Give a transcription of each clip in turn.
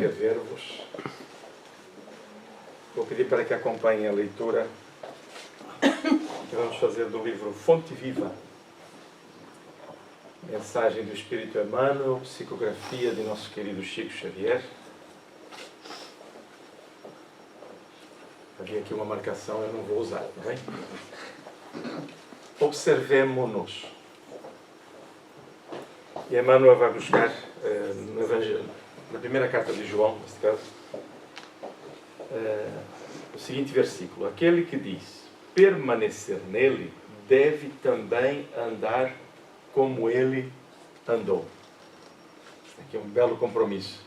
inscrever-vos. Vou pedir para que acompanhem a leitura que vamos fazer do livro Fonte Viva, Mensagem do Espírito Emmanuel, psicografia de nosso querido Chico Xavier. Havia aqui uma marcação, eu não vou usar, tá bem? Observemo-nos. E Emmanuel vai buscar no Evangelho, na primeira carta de João, neste caso, o seguinte versículo: aquele que diz permanecer nele deve também andar como ele andou. Aqui é um belo compromisso.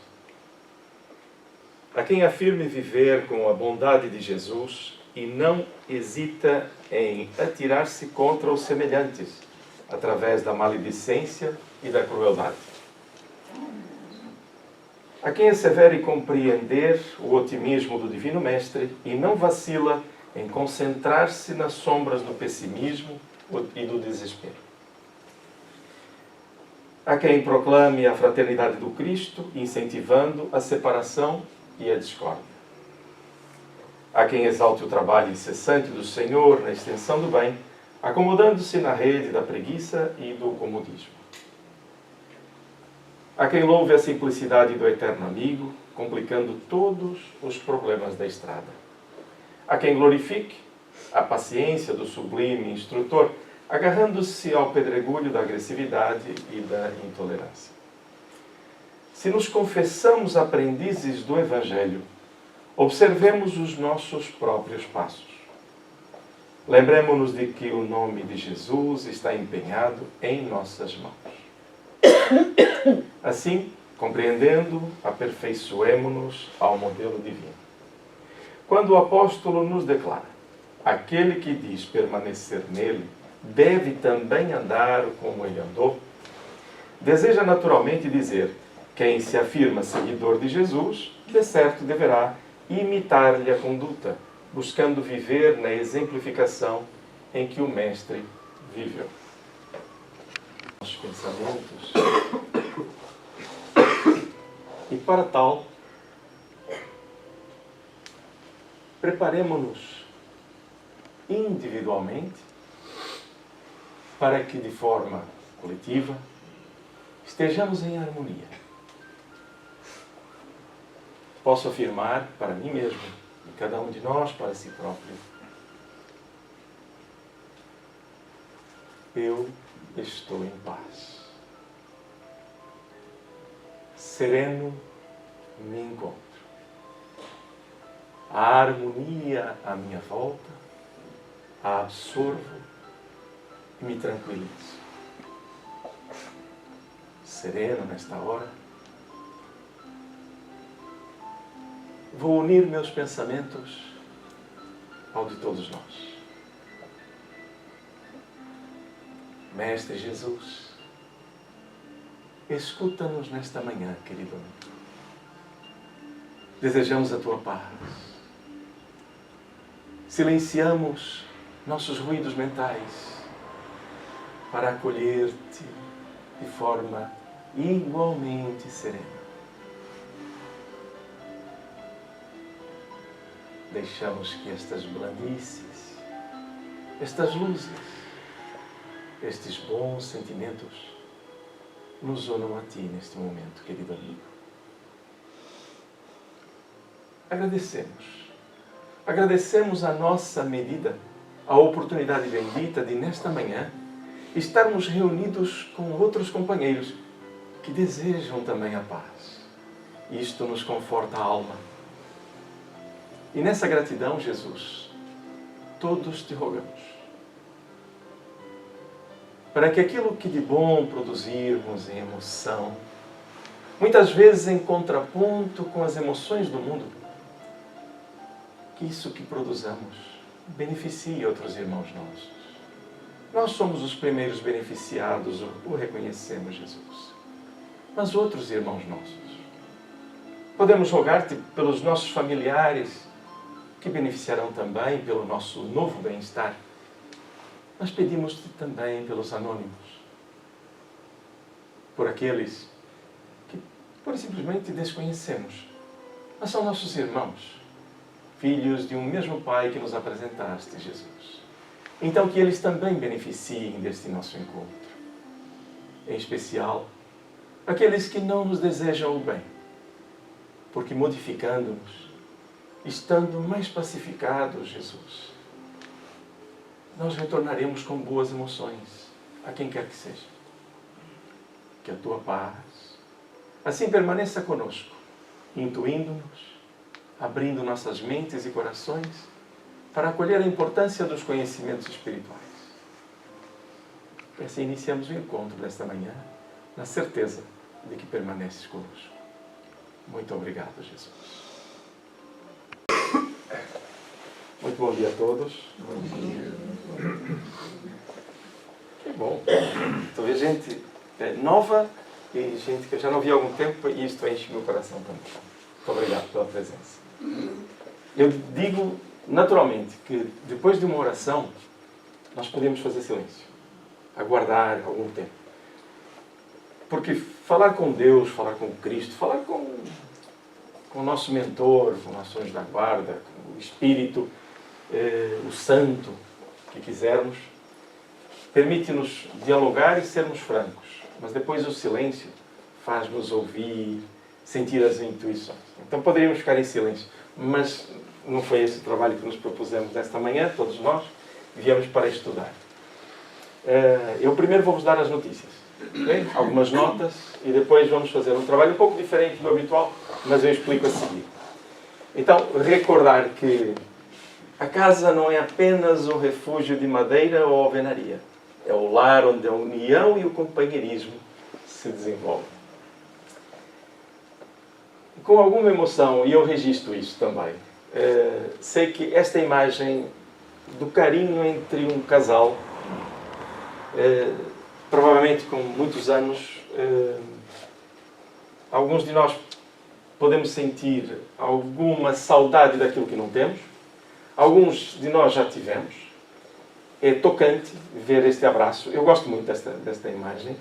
A quem afirme viver com a bondade de Jesus e não hesita em atirar-se contra os semelhantes, através da maledicência e da crueldade. A quem assevere compreender o otimismo do Divino Mestre e não vacila em concentrar-se nas sombras do pessimismo e do desespero. A quem proclame a fraternidade do Cristo, incentivando a separação e a discórdia. Há quem exalte o trabalho incessante do Senhor na extensão do bem, acomodando-se na rede da preguiça e do comodismo. Há quem louve a simplicidade do eterno amigo, complicando todos os problemas da estrada. Há quem glorifique a paciência do sublime instrutor, agarrando-se ao pedregulho da agressividade e da intolerância. Se nos confessamos aprendizes do Evangelho, observemos os nossos próprios passos. Lembremo-nos de que o nome de Jesus está empenhado em nossas mãos. Assim, compreendendo, aperfeiçoemo-nos ao modelo divino. Quando o apóstolo nos declara: aquele que diz permanecer nele deve também andar como ele andou, deseja naturalmente dizer: quem se afirma seguidor de Jesus, de certo deverá imitar-lhe a conduta, buscando viver na exemplificação em que o Mestre viveu. Nossos pensamentos. E para tal, preparemo-nos individualmente para que, de forma coletiva, estejamos em harmonia. Posso afirmar para mim mesmo, e cada um de nós para si próprio: eu estou em paz. Sereno me encontro. A harmonia à minha volta a absorvo e me tranquilizo. Sereno nesta hora, vou unir meus pensamentos ao de todos nós. Mestre Jesus, escuta-nos nesta manhã, querido amigo. Desejamos a tua paz. Silenciamos nossos ruídos mentais para acolher-te de forma igualmente serena. Deixamos que estas blandícies, estas luzes, estes bons sentimentos nos unam a ti neste momento, querido amigo. Agradecemos a nossa medida, a oportunidade bendita de, nesta manhã, estarmos reunidos com outros companheiros que desejam também a paz. Isto nos conforta a alma. E nessa gratidão, Jesus, todos te rogamos, para que aquilo que de bom produzirmos em emoção, muitas vezes em contraponto com as emoções do mundo, que isso que produzamos beneficie outros irmãos nossos. Nós somos os primeiros beneficiados, o reconhecemos, Jesus. Mas outros irmãos nossos. Podemos rogar-te pelos nossos familiares, que beneficiarão também pelo nosso novo bem-estar. Mas pedimos-te também pelos anônimos, por aqueles que, por simplesmente, desconhecemos, mas são nossos irmãos, filhos de um mesmo Pai que nos apresentaste, Jesus. Então que eles também beneficiem deste nosso encontro. Em especial, aqueles que não nos desejam o bem, porque modificando-nos, estando mais pacificados, Jesus, nós retornaremos com boas emoções a quem quer que seja. Que a tua paz assim permaneça conosco, intuindo-nos, abrindo nossas mentes e corações para acolher a importância dos conhecimentos espirituais. E assim iniciamos o encontro desta manhã, na certeza de que permaneces conosco. Muito obrigado, Jesus. Muito bom dia a todos. Bom dia. Que bom. Estou vendo gente nova e gente que eu já não vi há algum tempo, e isto enche meu coração também. Muito obrigado pela presença. Eu digo naturalmente que depois de uma oração nós podemos fazer silêncio, aguardar algum tempo. Porque falar com Deus, falar com Cristo, falar com o nosso mentor, com o nosso anjo da guarda, com o Espírito, o Santo, que quisermos, permite-nos dialogar e sermos francos. Mas depois o silêncio faz-nos ouvir, sentir as intuições. Então poderíamos ficar em silêncio, mas não foi esse o trabalho que nos propusemos nesta manhã, todos nós viemos para estudar. Eu primeiro vou-vos dar as notícias, okay? Algumas notas, e depois vamos fazer um trabalho um pouco diferente do habitual, mas eu explico a seguir. Então, recordar que a casa não é apenas um refúgio de madeira ou alvenaria. É o lar onde a união e o companheirismo se desenvolvem. Com alguma emoção, e eu registro isso também, sei que esta imagem do carinho entre um casal, provavelmente com muitos anos, alguns de nós podemos sentir alguma saudade daquilo que não temos, alguns de nós já tivemos. É tocante ver este abraço. Eu gosto muito desta imagem.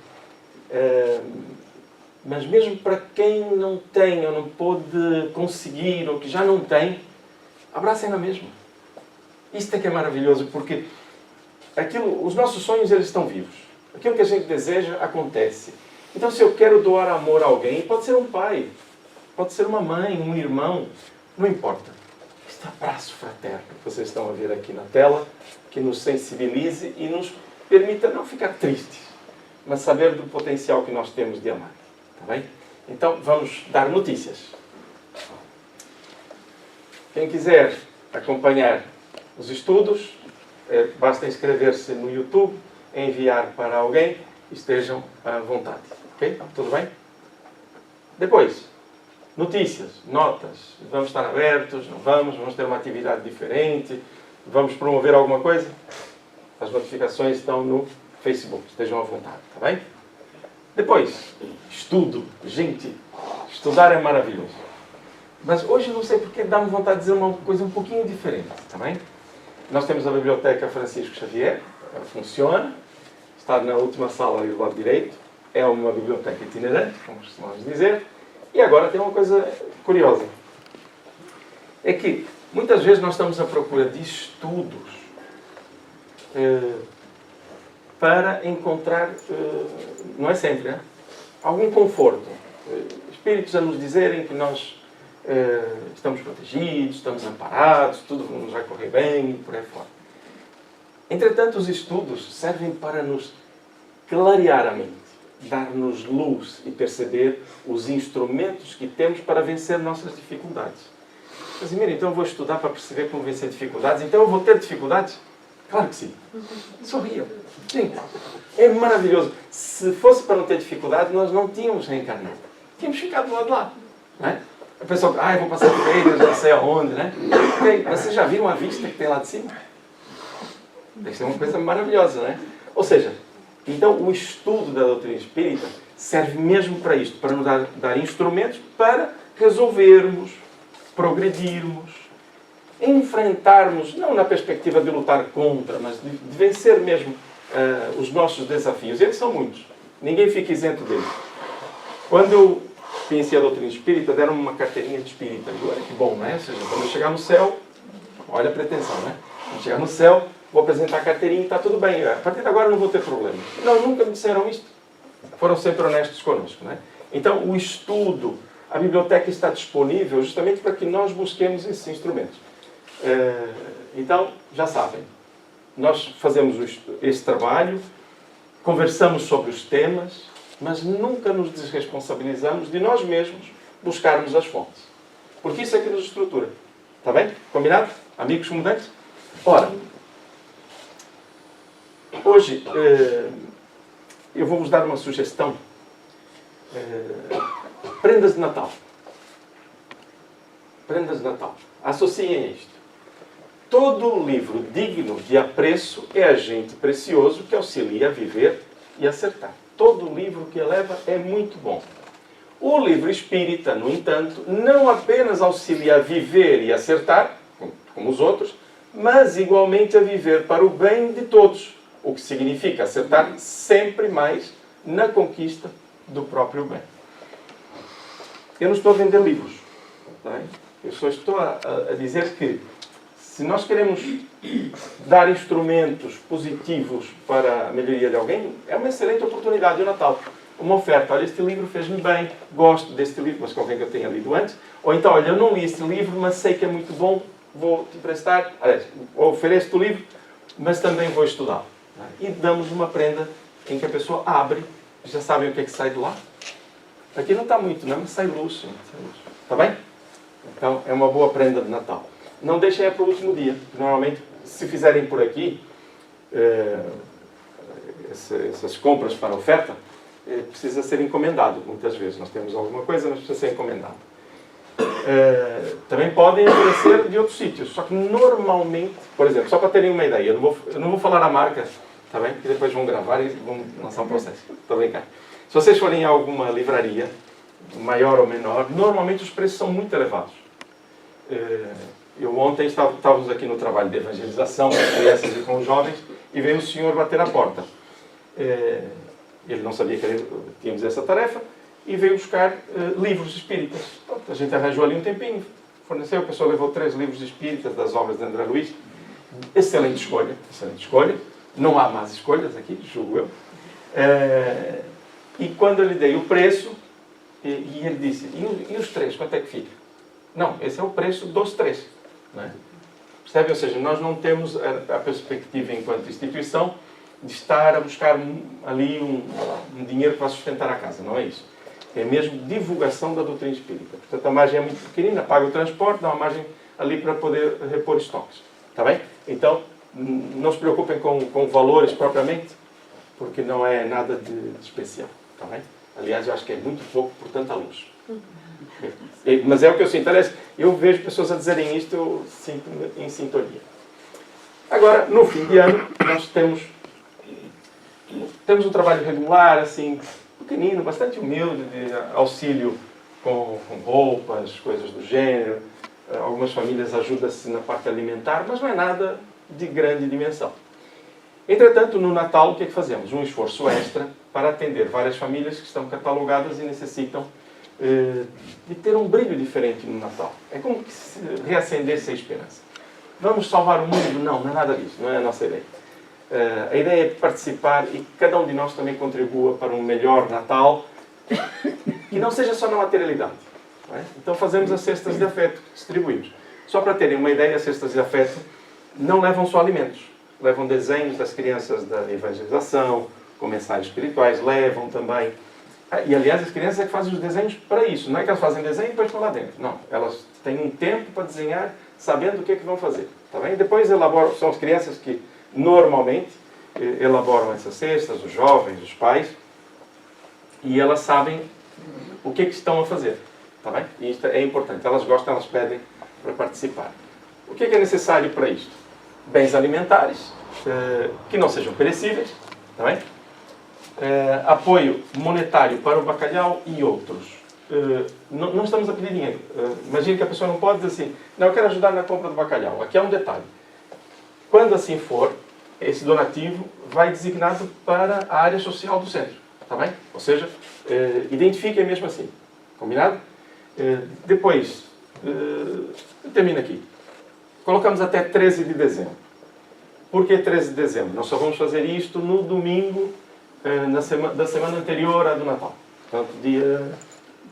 Mas mesmo para quem não tem ou não pôde conseguir ou que já não tem, abracem na mesma. Isto é que é maravilhoso, porque os nossos sonhos, eles estão vivos. Aquilo que a gente deseja acontece. Então, se eu quero doar amor a alguém, pode ser um pai, pode ser uma mãe, um irmão, não importa. Este abraço fraterno que vocês estão a ver aqui na tela, que nos sensibilize e nos permita não ficar tristes, mas saber do potencial que nós temos de amar. Está bem? Então, vamos dar notícias. Quem quiser acompanhar os estudos, basta inscrever-se no YouTube, enviar para alguém, estejam à vontade. Ok? Tudo bem? Depois, notícias, notas. Vamos estar abertos, não vamos? Vamos ter uma atividade diferente? Vamos promover alguma coisa? As notificações estão no Facebook. Estejam à vontade, está bem? Depois, estudo. Gente, estudar é maravilhoso. Mas hoje não sei porque dá-me vontade de dizer uma coisa um pouquinho diferente, está bem? Nós temos a Biblioteca Francisco Xavier, ela funciona, está na última sala ali do lado direito, é uma biblioteca itinerante, como costumamos dizer, e agora tem uma coisa curiosa. É que muitas vezes nós estamos à procura de estudos para encontrar, não é sempre, né? Algum conforto. Espíritos a nos dizerem que nós estamos protegidos, estamos amparados, tudo nos vai correr bem e por aí fora. Entretanto, os estudos servem para nos clarear a mente, dar-nos luz e perceber os instrumentos que temos para vencer nossas dificuldades. Mas, mira, então eu vou estudar para perceber como vencer dificuldades, então eu vou ter dificuldades? Claro que sim. Sorriam. Sim. É maravilhoso. Se fosse para não ter dificuldade, nós não tínhamos reencarnado. Tínhamos ficado do lado de lá. Não é? A pessoa, eu vou passar férias, não sei aonde, né? Okay, mas vocês já viram a vista que tem lá de cima? Deve ser uma coisa maravilhosa, né? Ou seja, então o estudo da doutrina espírita serve mesmo para isto, para nos dar instrumentos para resolvermos, progredirmos, enfrentarmos, não na perspectiva de lutar contra, mas de vencer mesmo os nossos desafios. Eles são muitos. Ninguém fica isento deles. Quando conheci a doutrina espírita, deram-me uma carteirinha de espírita. E olha que bom, não é? Ou seja, quando eu chegar no céu, olha a pretensão, não é? Quando chegar no céu, vou apresentar a carteirinha e está tudo bem. A partir de agora não vou ter problema. Não, nunca me disseram isto. Foram sempre honestos connosco, não é? Então, o estudo, a biblioteca está disponível justamente para que nós busquemos esses instrumentos. Então, já sabem, nós fazemos esse trabalho, conversamos sobre os temas, mas nunca nos desresponsabilizamos de nós mesmos buscarmos as fontes. Porque isso é que nos estrutura. Está bem? Combinado? Amigos comudantes? Ora, hoje eu vou-vos dar uma sugestão. Prendas de Natal. Prendas de Natal. Associem a isto. Todo livro digno de apreço é agente precioso que auxilia a viver e acertar. Todo livro que eleva é muito bom. O livro espírita, no entanto, não apenas auxilia a viver e acertar, como os outros, mas igualmente a viver para o bem de todos, o que significa acertar sempre mais na conquista do próprio bem. Eu não estou a vender livros. Tá? Eu só estou a dizer que se nós queremos dar instrumentos positivos para a melhoria de alguém, é uma excelente oportunidade o Natal. Uma oferta, olha, este livro fez-me bem, gosto deste livro, mas convém que eu tenha lido antes. Ou então, olha, eu não li este livro, mas sei que é muito bom, vou te emprestar. Aliás, ofereço-te o livro, mas também vou estudá-lo. E damos uma prenda em que a pessoa abre, já sabem o que é que sai de lá? Aqui não está muito, não, mas sai luz. Está bem? Então, é uma boa prenda de Natal. Não deixem para o último dia. Normalmente, se fizerem por aqui essas compras para oferta, precisa ser encomendado. Muitas vezes nós temos alguma coisa, mas precisa ser encomendado. Também podem oferecer de outros sítios. Só que normalmente, por exemplo, só para terem uma ideia, eu não vou falar a marca, tá bem? Porque depois vão gravar e vão lançar um processo. Estou a brincar. Se vocês forem a alguma livraria, maior ou menor, normalmente os preços são muito elevados. Eu ontem estávamos aqui no trabalho de evangelização com as crianças e com os jovens e veio o senhor bater à porta. Ele não sabia que tínhamos essa tarefa e veio buscar livros espíritas. Então, a gente arranjou ali um tempinho, forneceu, a pessoa levou 3 livros espíritas das obras de André Luiz. Excelente escolha, excelente escolha. Não há más escolhas aqui, julgo eu. E quando eu lhe dei o preço, e ele disse, e os 3, quanto é que fica? Não, esse é o preço dos 3. Não é? Percebe? Ou seja, nós não temos a perspectiva enquanto instituição de estar a buscar ali um dinheiro para sustentar a casa. Não é isso. É mesmo divulgação da doutrina espírita. Portanto, a margem é muito pequenina, paga o transporte, dá uma margem ali para poder repor estoques. Está bem? Então, não se preocupem com valores propriamente, porque não é nada de especial. Está bem? Aliás, eu acho que é muito pouco por tanta luz. Mas é o que eu sinto. Aliás, eu vejo pessoas a dizerem isto, eu sinto-me em sintonia. Agora, no fim de ano, nós temos um trabalho regular, assim, pequenino, bastante humilde, de auxílio com roupas, coisas do gênero. Algumas famílias ajudam-se na parte alimentar, mas não é nada de grande dimensão. Entretanto, no Natal, o que é que fazemos? Um esforço extra para atender várias famílias que estão catalogadas e necessitam de ter um brilho diferente no Natal. É como que se reacendesse a esperança. Vamos salvar o mundo? Não, não é nada disso, não é a nossa ideia. A ideia é participar e que cada um de nós também contribua para um melhor Natal, que não seja só na materialidade. Não é? Então fazemos as cestas de afeto que distribuímos. Só para terem uma ideia, as cestas de afeto não levam só alimentos. Levam desenhos das crianças da evangelização, com mensagens espirituais, levam também... E, aliás, as crianças é que fazem os desenhos para isso. Não é que elas fazem desenho e depois estão lá dentro. Não. Elas têm um tempo para desenhar, sabendo o que é que vão fazer. Tá bem? Depois elaboram... São as crianças que, normalmente, elaboram essas cestas, os jovens, os pais, e elas sabem o que é que estão a fazer. Tá bem? E isto é importante. Elas gostam, elas pedem para participar. O que é necessário para isto? Bens alimentares, que não sejam perecíveis. Tá bem? Apoio monetário para o bacalhau e outros. Não estamos a pedir dinheiro. Imagine que a pessoa não pode dizer assim, não, eu quero ajudar na compra do bacalhau. Aqui há um detalhe. Quando assim for, esse donativo vai designado para a área social do centro. Tá bem? Ou seja, identifiquem mesmo assim. Combinado? Depois, termina aqui. Colocamos até 13 de dezembro. Por que 13 de dezembro? Nós só vamos fazer isto no domingo da semana anterior à do Natal. Portanto, dia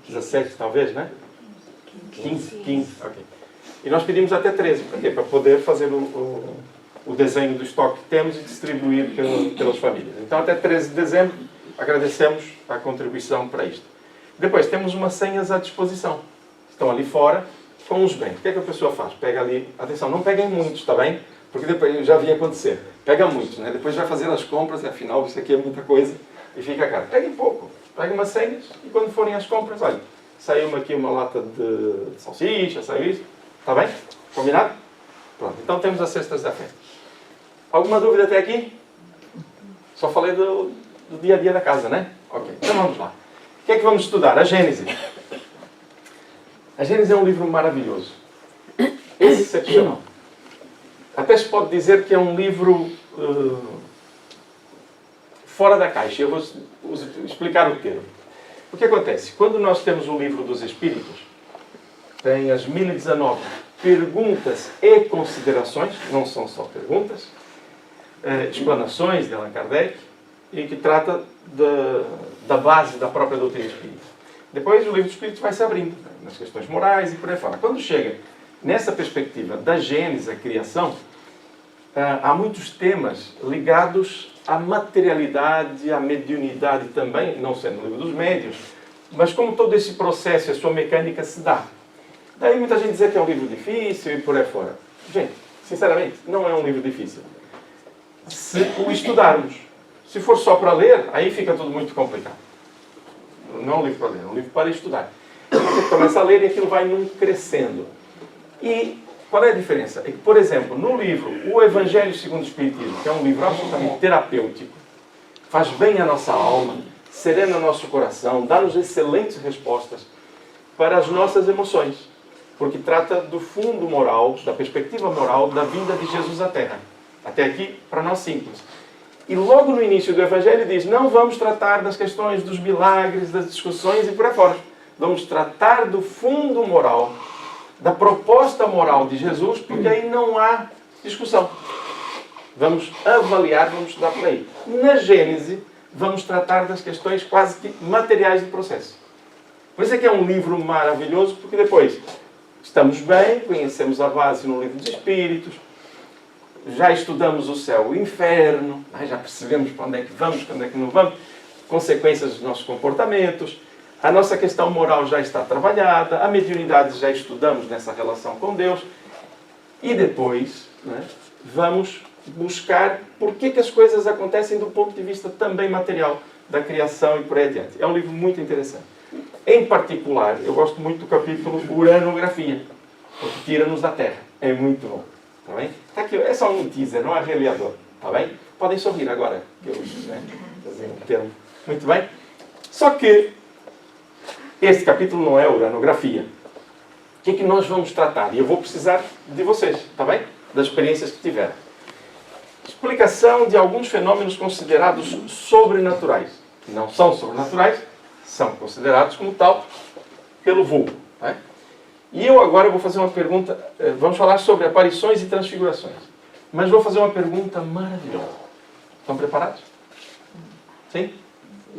17, talvez, né? 15. Ok. E nós pedimos até 13. Para quê? Para poder fazer o desenho do estoque que temos e distribuir pelas famílias. Então, até 13 de dezembro, agradecemos a contribuição para isto. Depois, temos umas senhas à disposição. Estão ali fora com os bens. O que é que a pessoa faz? Pega ali... Atenção, não peguem muitos, está bem? Porque depois eu já vi acontecer. Pega muitos, né? Depois vai fazer as compras e afinal isso aqui é muita coisa e fica caro. Peguem pouco. Peguem umas senhas e quando forem às compras, olha, saiu aqui uma lata de salsicha, saiu isso. Está bem? Combinado? Pronto, então temos as cestas da fé. Alguma dúvida até aqui? Só falei do dia a dia da casa, né? Ok, então vamos lá. O que é que vamos estudar? A Gênese. A Gênese é um livro maravilhoso. Excepcional. Até se pode dizer que é um livro fora da caixa. Eu vou explicar o termo. O que acontece? Quando nós temos o livro dos Espíritos, tem as 1019 perguntas e considerações, não são só perguntas, explanações de Allan Kardec, e que trata da base da própria doutrina espírita. Depois o livro dos Espíritos vai se abrindo, nas questões morais e por aí fora. Quando chega nessa perspectiva da Gênese, a criação, há muitos temas ligados à materialidade, à mediunidade também, não sendo o livro dos médiuns, mas como todo esse processo, a sua mecânica se dá. Daí muita gente diz que é um livro difícil e por aí fora. Gente, sinceramente, não é um livro difícil. Se o estudarmos. Se for só para ler, aí fica tudo muito complicado. Não é um livro para ler, é um livro para estudar. Você começa a ler e aquilo vai num crescendo. E qual é a diferença? É que, por exemplo, no livro O Evangelho segundo o Espiritismo, que é um livro absolutamente terapêutico, faz bem à nossa alma, serena o nosso coração, dá-nos excelentes respostas para as nossas emoções. Porque trata do fundo moral, da perspectiva moral da vinda de Jesus à Terra. Até aqui, para nós simples. E logo no início do Evangelho diz, não vamos tratar das questões dos milagres, das discussões e por aí fora. Vamos tratar do fundo moral, da proposta moral de Jesus, porque aí não há discussão. Vamos avaliar, vamos estudar por aí. Na Gênese, vamos tratar das questões quase que materiais do processo. Por isso é que é um livro maravilhoso, porque depois estamos bem, conhecemos a base no livro dos Espíritos, já estudamos o céu e o inferno, já percebemos para onde é que vamos, para onde é que não vamos, consequências dos nossos comportamentos, a nossa questão moral já está trabalhada, a mediunidade já estudamos nessa relação com Deus, e depois vamos buscar por que as coisas acontecem do ponto de vista também material da criação e por aí adiante. É um livro muito interessante. Em particular, eu gosto muito do capítulo Uranografia, porque tira-nos da Terra. É muito bom. Tá bem? Tá aqui, é só um teaser, não é revelador. Tá bem? Podem sorrir agora, que eu fazer um termo. Muito bem? Só que este capítulo não é uranografia. O que é que nós vamos tratar? E eu vou precisar de vocês, tá bem? Das experiências que tiveram. Explicação de alguns fenômenos considerados sobrenaturais. Não são sobrenaturais, são considerados como tal pelo vulgo. Tá? E eu agora vou fazer uma pergunta, vamos falar sobre aparições e transfigurações. Mas vou fazer uma pergunta maravilhosa. Estão preparados? Sim?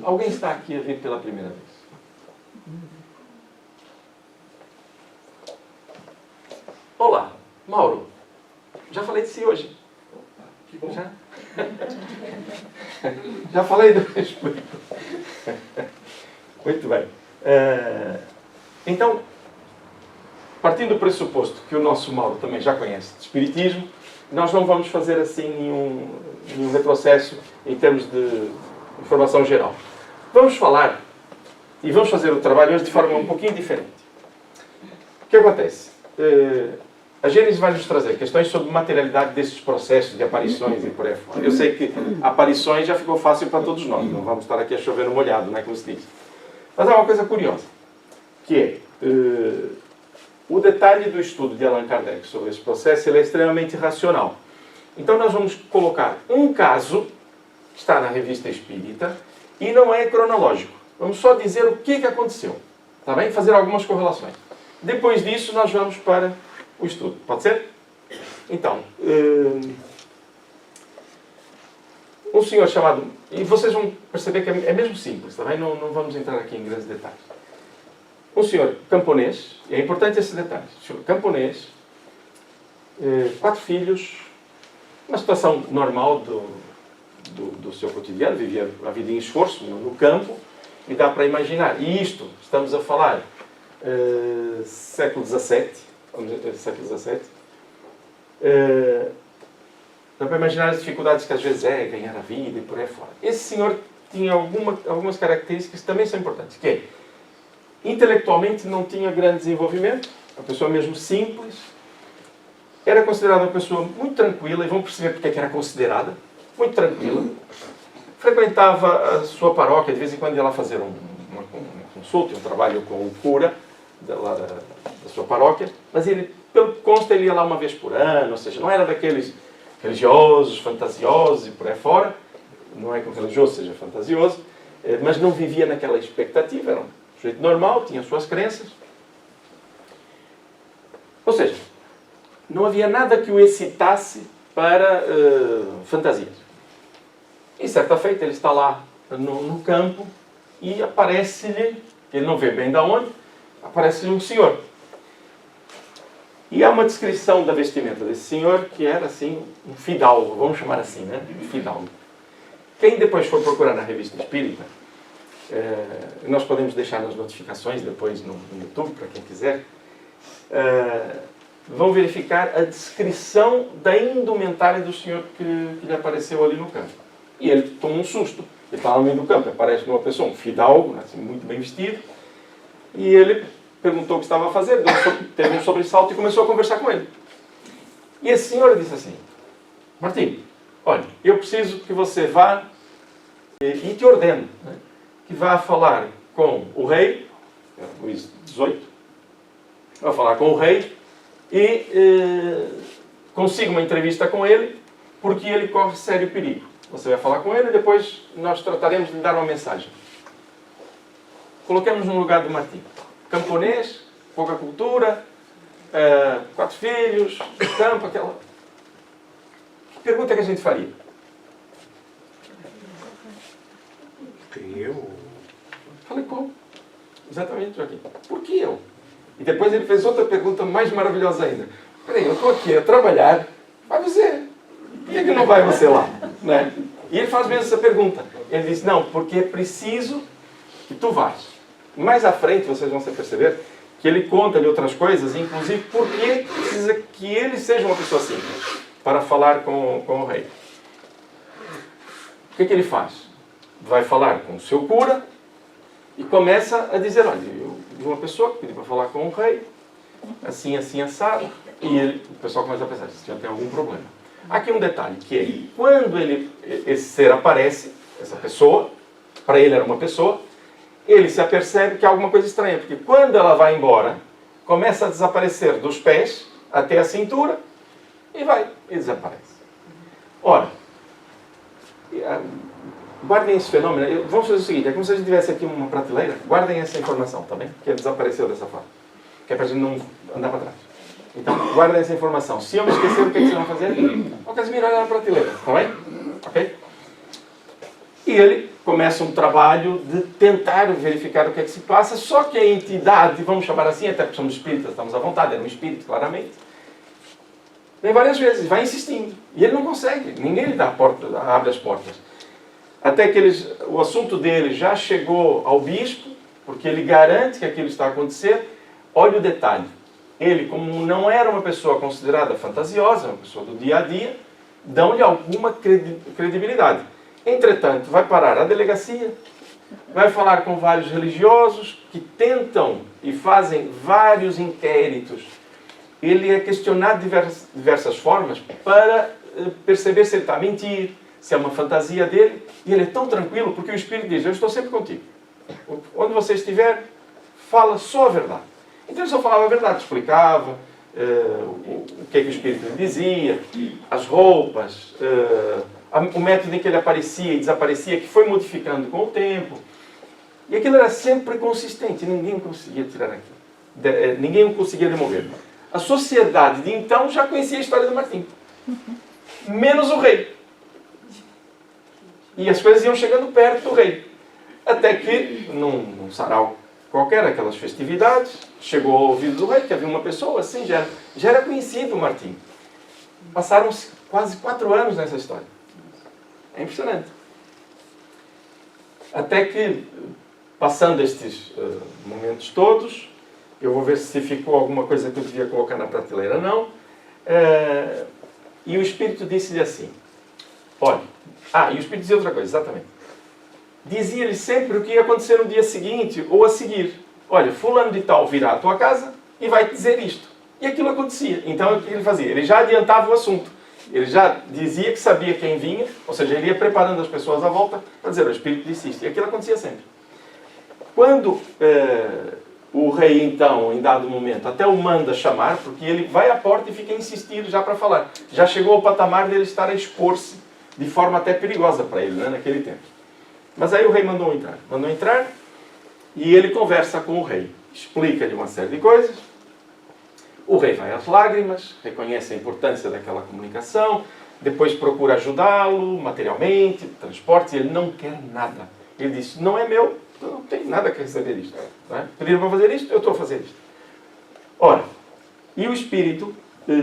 Alguém está aqui a vir pela primeira vez? Olá, Mauro. Já falei de si hoje. Que bom. Já falei do respeito. Muito bem. Então, partindo do pressuposto que o nosso Mauro também já conhece de Espiritismo, nós não vamos fazer assim nenhum retrocesso em termos de informação geral. Vamos falar, e vamos fazer o trabalho hoje de forma um pouquinho diferente. O que acontece? A Gênese vai nos trazer questões sobre materialidade desses processos de aparições e por aí fora. Eu sei que aparições já ficou fácil para todos nós, não vamos estar aqui a chover no molhado, não é como se diz. Mas há uma coisa curiosa, que é o detalhe do estudo de Allan Kardec sobre esse processo, ele é extremamente racional. Então nós vamos colocar um caso, que está na Revista Espírita, e não é cronológico. Vamos só dizer o que aconteceu. Está bem? Fazer algumas correlações. Depois disso, nós vamos para o estudo. Pode ser? Então, um senhor chamado... E vocês vão perceber que é mesmo simples, está bem? Não vamos entrar aqui em grandes detalhes. Um senhor camponês, e é importante esse detalhe, senhor camponês, 4 filhos, uma situação normal do seu cotidiano, vivia a vida em esforço no campo, e dá para imaginar. E isto, estamos a falar século XVII, vamos dizer, século XVII, dá para imaginar as dificuldades que às vezes ganhar a vida e por aí fora. Esse senhor tinha algumas características que também são importantes, que é, intelectualmente não tinha grande desenvolvimento, uma pessoa mesmo simples, era considerada uma pessoa muito tranquila, e vão perceber porque é que era considerada, muito tranquila, frequentava a sua paróquia, de vez em quando ia lá fazer uma consulta, um trabalho com o cura da sua paróquia, mas ele, pelo que consta, ele ia lá uma vez por ano, ou seja, não era daqueles religiosos, fantasiosos e por aí fora, não é que o religioso seja fantasioso, mas não vivia naquela expectativa, era um sujeito normal, tinha suas crenças. Ou seja, não havia nada que o excitasse para fantasias. E certa feita ele está lá no campo e aparece-lhe, ele não vê bem de onde, aparece-lhe um senhor. E há uma descrição da vestimenta desse senhor que era assim, um fidalgo, vamos chamar assim, né? Um fidalgo. Quem depois for procurar na Revista Espírita, nós podemos deixar nas notificações depois no YouTube, para quem quiser, vão verificar a descrição da indumentária do senhor que lhe apareceu ali no campo. E ele toma um susto. Ele está no meio do campo, aparece uma pessoa, um fidalgo, assim, muito bem vestido, e ele perguntou o que estava a fazer, teve um sobressalto e começou a conversar com ele. E esse senhor disse assim, Martim, olha, eu preciso que você vá, e te ordeno, né, que vá falar com o rei, Luís XVIII, vá falar com o rei e consiga uma entrevista com ele, porque ele corre sério perigo. Você vai falar com ele e depois nós trataremos de lhe dar uma mensagem. Coloquemos no lugar do Martim. Camponês, pouca cultura, 4 filhos, campo, aquela... Que pergunta que a gente faria? Eu? Falei como? Exatamente, Joaquim. Por que eu? E depois ele fez outra pergunta mais maravilhosa ainda. Peraí, eu estou aqui a trabalhar, vai você. Por que não vai você lá? Né? E ele faz mesmo essa pergunta. Ele diz, não, porque é preciso que tu vás. Mais à frente vocês vão se perceber que ele conta-lhe outras coisas, inclusive porque precisa que ele seja uma pessoa simples para falar com o rei. O que ele faz? Vai falar com o seu cura e começa a dizer, olha, eu vi uma pessoa que pediu para falar com o rei, assim, assim, assado, e o pessoal começa a pensar, esse senhor tem algum problema. Aqui um detalhe, que é, quando esse ser aparece, essa pessoa, para ele era uma pessoa, ele se apercebe que há alguma coisa estranha, porque quando ela vai embora, começa a desaparecer dos pés até a cintura, e desaparece. Ora, guardem esse fenômeno. Vamos fazer o seguinte, é como se a gente tivesse aqui uma prateleira, guardem essa informação, tá bem? Que ele desapareceu dessa forma. Que é para a gente não andar para trás. Então, guardem essa informação. Se eu me esquecer, o que é que vocês vão fazer? O Casimiro olha na prateleira, tá bem? Ok? E ele começa um trabalho de tentar verificar o que é que se passa, só que a entidade, vamos chamar assim, até porque somos espíritas, estamos à vontade, era um espírito, claramente, vem várias vezes, vai insistindo. E ele não consegue, ninguém lhe dá abre as portas. Até que o assunto dele já chegou ao bispo, porque ele garante que aquilo está a acontecer. Olha o detalhe. Ele, como não era uma pessoa considerada fantasiosa, uma pessoa do dia a dia, dão-lhe alguma credibilidade. Entretanto, vai parar a delegacia, vai falar com vários religiosos que tentam e fazem vários inquéritos. Ele é questionado de diversas formas para perceber se ele está a mentir, se é uma fantasia dele. E ele é tão tranquilo porque o Espírito diz, eu estou sempre contigo. Onde você estiver, fala só a verdade. Então ele só falava a verdade, explicava o que é que o Espírito lhe dizia, as roupas, o método em que ele aparecia e desaparecia, que foi modificando com o tempo. E aquilo era sempre consistente, ninguém conseguia tirar aquilo. Ninguém o conseguia demover. A sociedade de então já conhecia a história de Martim. Menos o rei. E as coisas iam chegando perto do rei. Até que, num sarau qualquer, aquelas festividades, chegou ao ouvido do rei que havia uma pessoa assim, já era conhecido o Martim. Passaram-se quase 4 anos nessa história. É impressionante. Até que, passando estes momentos todos, eu vou ver se ficou alguma coisa que eu devia colocar na prateleira ou não. E o Espírito disse-lhe assim, olha, e o Espírito dizia outra coisa, exatamente. Dizia-lhe sempre o que ia acontecer no dia seguinte ou a seguir. Olha, fulano de tal virá à tua casa e vai te dizer isto. E aquilo acontecia. Então o que ele fazia? Ele já adiantava o assunto. Ele já dizia que sabia quem vinha, ou seja, ele ia preparando as pessoas à volta para dizer, o Espírito disse isto. E aquilo acontecia sempre. Quando o rei, então, em dado momento, até o manda chamar, porque ele vai à porta e fica a insistir já para falar. Já chegou ao patamar dele estar a expor-se de forma até perigosa para ele, né, naquele tempo. Mas aí o rei mandou entrar e ele conversa com o rei. Explica-lhe uma série de coisas. O rei vai às lágrimas, reconhece a importância daquela comunicação, depois procura ajudá-lo materialmente, transportes, e ele não quer nada. Ele diz, não é meu, eu não tenho nada que receber isto. Pediram para fazer isto, eu estou a fazer isto. Ora, e o Espírito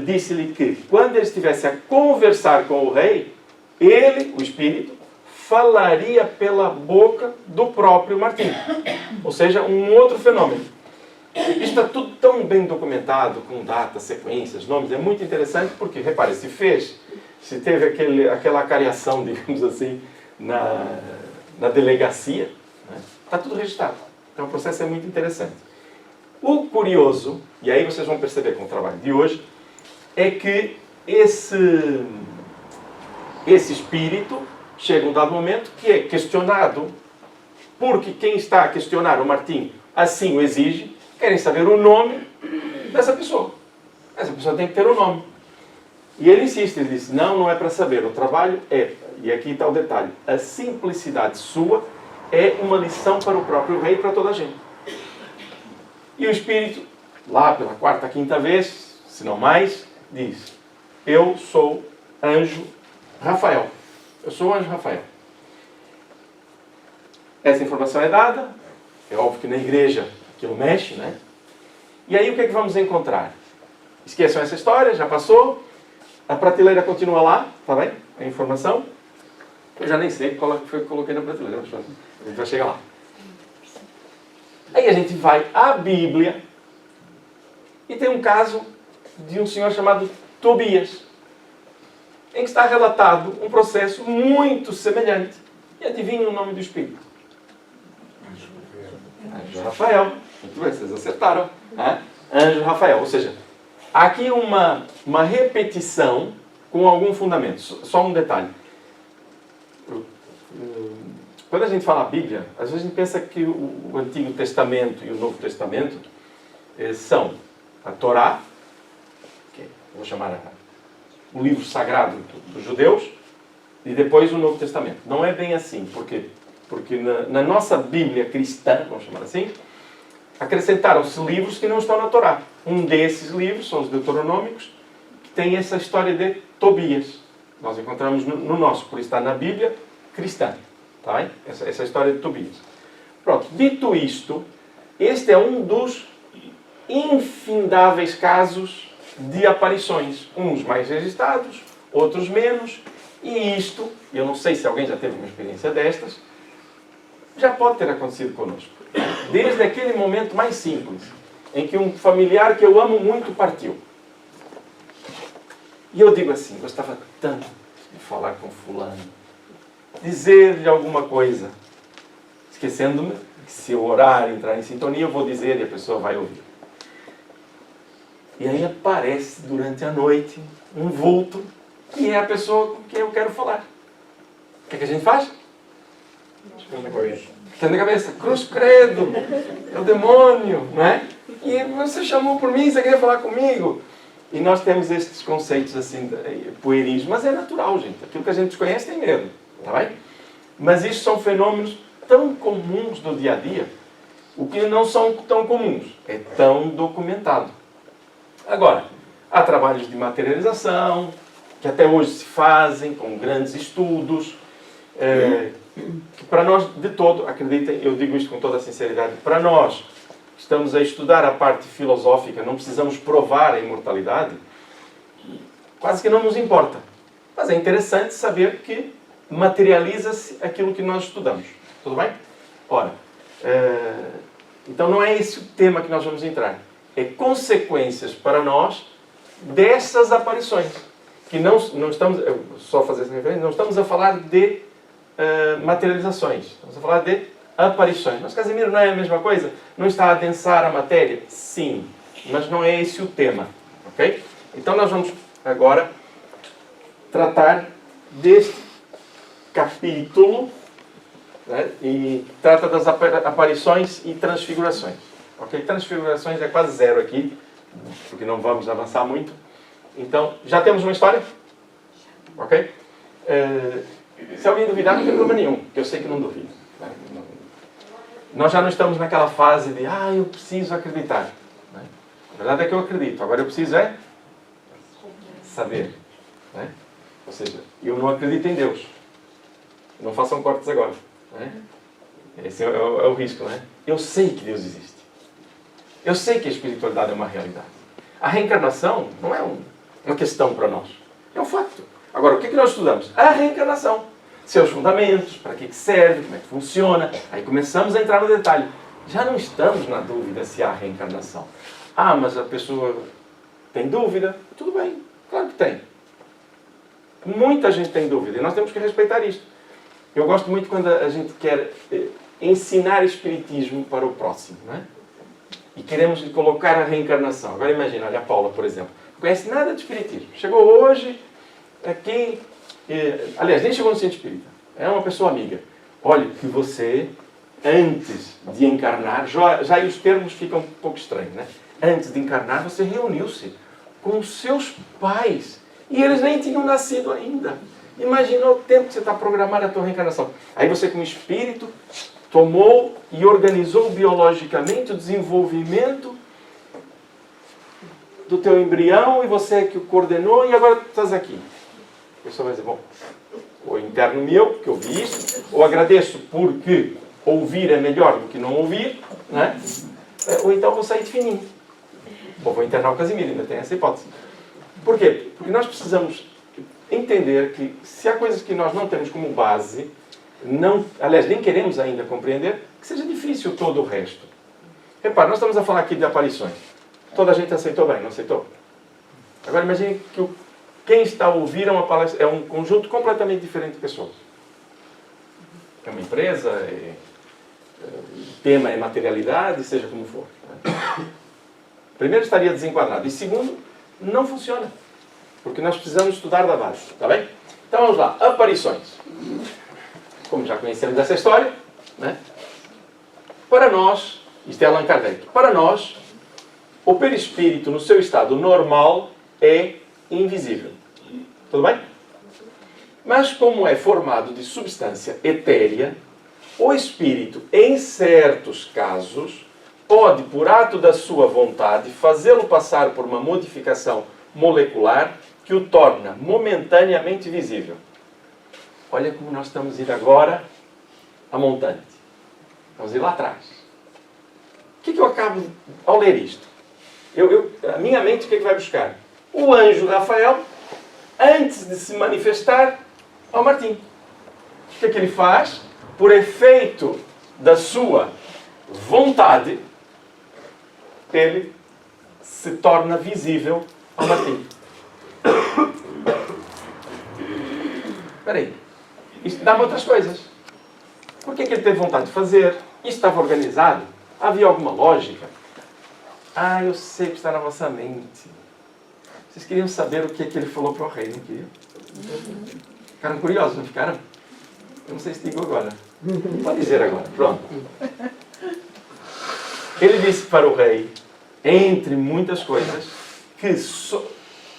disse-lhe que quando ele estivesse a conversar com o rei, ele, o Espírito, falaria pela boca do próprio Martim. Ou seja, um outro fenômeno. Isto está tudo tão bem documentado, com datas, sequências, nomes. É muito interessante porque, repare, se teve aquela cariação, digamos assim, na delegacia, né? Está tudo registrado. Então o processo é muito interessante. O curioso, e aí vocês vão perceber com o trabalho de hoje, é que esse espírito chega um dado momento que é questionado, porque quem está a questionar o Martim assim o exige, querem saber o nome dessa pessoa. Essa pessoa tem que ter um nome. E ele insiste, ele diz, não é para saber, o trabalho é, e aqui está o detalhe, a simplicidade sua é uma lição para o próprio rei e para toda a gente. E o Espírito, lá pela 4ª, 5ª vez, se não mais, diz, eu sou anjo Rafael. Eu sou o anjo Rafael. Essa informação é dada, é óbvio que na igreja aquilo mexe, né? E aí o que é que vamos encontrar? Esqueçam essa história, já passou, a prateleira continua lá, tá bem? A informação. Eu já nem sei qual foi que eu coloquei na prateleira, a gente vai chegar lá. Aí a gente vai à Bíblia e tem um caso de um senhor chamado Tobias, em que está relatado um processo muito semelhante. E adivinha o nome do Espírito? Anjo Rafael. Muito bem, vocês acertaram. Anjo Rafael. Ou seja, há aqui uma repetição com algum fundamento. Só um detalhe. Quando a gente fala a Bíblia, às vezes a gente pensa que o Antigo Testamento e o Novo Testamento são a Torá, que eu vou chamar o livro sagrado dos judeus, e depois o Novo Testamento. Não é bem assim. Por quê? Porque na nossa Bíblia cristã, vamos chamar assim, acrescentaram-se livros que não estão na Torá. Um desses livros são os Deuteronômicos, que tem essa história de Tobias. Nós encontramos no nosso, por estar na Bíblia cristã. Tá bem? Essa história de Tobias. Pronto. Dito isto, este é um dos infindáveis casos de aparições. Uns mais registrados, outros menos. E isto, eu não sei se alguém já teve uma experiência destas, já pode ter acontecido conosco. Desde aquele momento mais simples, em que um familiar que eu amo muito partiu. E eu digo assim, gostava tanto de falar com fulano, dizer-lhe alguma coisa, esquecendo-me que se eu orar e entrar em sintonia, eu vou dizer e a pessoa vai ouvir. E aí aparece durante a noite um vulto que é a pessoa com quem eu quero falar. O que é que a gente faz? Fica na cabeça, cruz credo, é o demônio, não é? E você chamou por mim, você queria falar comigo. E nós temos estes conceitos assim, pueris, mas é natural, gente. Aquilo que a gente desconhece tem medo, tá bem? Mas isso são fenômenos tão comuns do dia a dia, o que não são tão comuns, é tão documentado. Agora, há trabalhos de materialização, que até hoje se fazem com grandes estudos, que para nós, de todo, acreditem, eu digo isto com toda a sinceridade, para nós que estamos a estudar a parte filosófica, não precisamos provar a imortalidade, quase que não nos importa. Mas é interessante saber que materializa-se aquilo que nós estudamos. Tudo bem? Ora, então não é esse o tema que nós vamos entrar. É consequências para nós dessas aparições. Que não estamos, só fazer essa referência, não estamos a falar de materializações. Estamos a falar de aparições. Mas Casimiro, não é a mesma coisa? Não está a adensar a matéria? Sim, mas não é esse o tema. Ok? Então nós vamos agora tratar deste capítulo, né? E trata das aparições e transfigurações. Ok? Transfigurações é quase zero aqui, porque não vamos avançar muito. Então, já temos uma história? Ok? Se alguém duvidar, não tem problema nenhum, porque eu sei que não duvido. Nós já não estamos naquela fase de, eu preciso acreditar. A verdade é que eu acredito, agora eu preciso saber. Ou seja, eu não acredito em Deus. Não façam cortes agora. Esse é o risco, né? Eu sei que Deus existe. Eu sei que a espiritualidade é uma realidade. A reencarnação não é uma questão para nós. É um fato. Agora, o que nós estudamos? A reencarnação. Seus fundamentos, para que serve, como é que funciona. Aí começamos a entrar no detalhe. Já não estamos na dúvida se há reencarnação. Mas a pessoa tem dúvida. Tudo bem, claro que tem. Muita gente tem dúvida e nós temos que respeitar isto. Eu gosto muito quando a gente quer ensinar espiritismo para o próximo, não é? E queremos lhe colocar a reencarnação. Agora imagina, olha a Paula, por exemplo. Não conhece nada de espiritismo. Chegou hoje aqui, aliás, nem chegou no centro espírita. É uma pessoa amiga. Olha, que você, antes de encarnar, já aí os termos ficam um pouco estranhos, né? Antes de encarnar, você reuniu-se com os seus pais. E eles nem tinham nascido ainda. Imagina o tempo que você está programando a tua reencarnação. Aí você, como espírito, tomou e organizou biologicamente o desenvolvimento do teu embrião e você é que o coordenou e agora tu estás aqui. A pessoa vai dizer, bom, ou interno meu, porque eu vi isso, ou agradeço porque ouvir é melhor do que não ouvir, né? Ou então vou sair de fininho. Ou vou internar o Casimiro, ainda tem essa hipótese. Por quê? Porque nós precisamos entender que se há coisas que nós não temos como base, aliás, nem queremos ainda compreender, que seja difícil todo o resto. Repare, nós estamos a falar aqui de aparições. Toda a gente aceitou bem, não aceitou? Agora imagine que quem está a ouvir é um conjunto completamente diferente de pessoas. É uma empresa, o tema é materialidade, seja como for. Primeiro, estaria desenquadrado. E segundo, não funciona. Porque nós precisamos estudar da base. Está bem? Então vamos lá. Aparições. Como já conhecemos essa história, né? Para nós, isto é Allan Kardec, para nós, o perispírito no seu estado normal é invisível. Tudo bem? Mas como é formado de substância etérea, o espírito, em certos casos, pode, por ato da sua vontade, fazê-lo passar por uma modificação molecular que o torna momentaneamente visível. Olha como nós estamos a ir agora a montante. Vamos ir lá atrás. O que eu acabo, ao ler isto? A minha mente, o que vai buscar? O anjo Rafael, antes de se manifestar ao Martim. O que ele faz? Por efeito da sua vontade, ele se torna visível ao Martim. Espera aí. Isto dá-me outras coisas. Por que ele teve vontade de fazer? Isto estava organizado? Havia alguma lógica? Eu sei que está na vossa mente. Vocês queriam saber o que ele falou para o rei, não queriam? Ficaram curiosos, não ficaram? Eu não sei se digo agora. Pode dizer agora. Pronto. Ele disse para o rei, entre muitas coisas,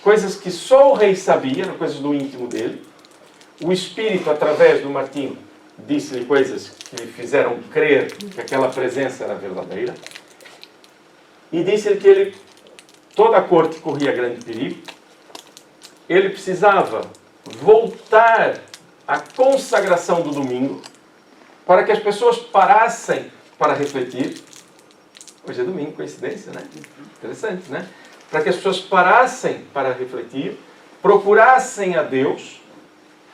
coisas que só o rei sabia, coisas do íntimo dele, o espírito, através do Martim, disse-lhe coisas que lhe fizeram crer que aquela presença era verdadeira. E disse-lhe que toda a corte corria grande perigo. Ele precisava voltar à consagração do domingo para que as pessoas parassem para refletir. Hoje é domingo, coincidência, né? Interessante, né? Para que as pessoas parassem para refletir, procurassem a Deus,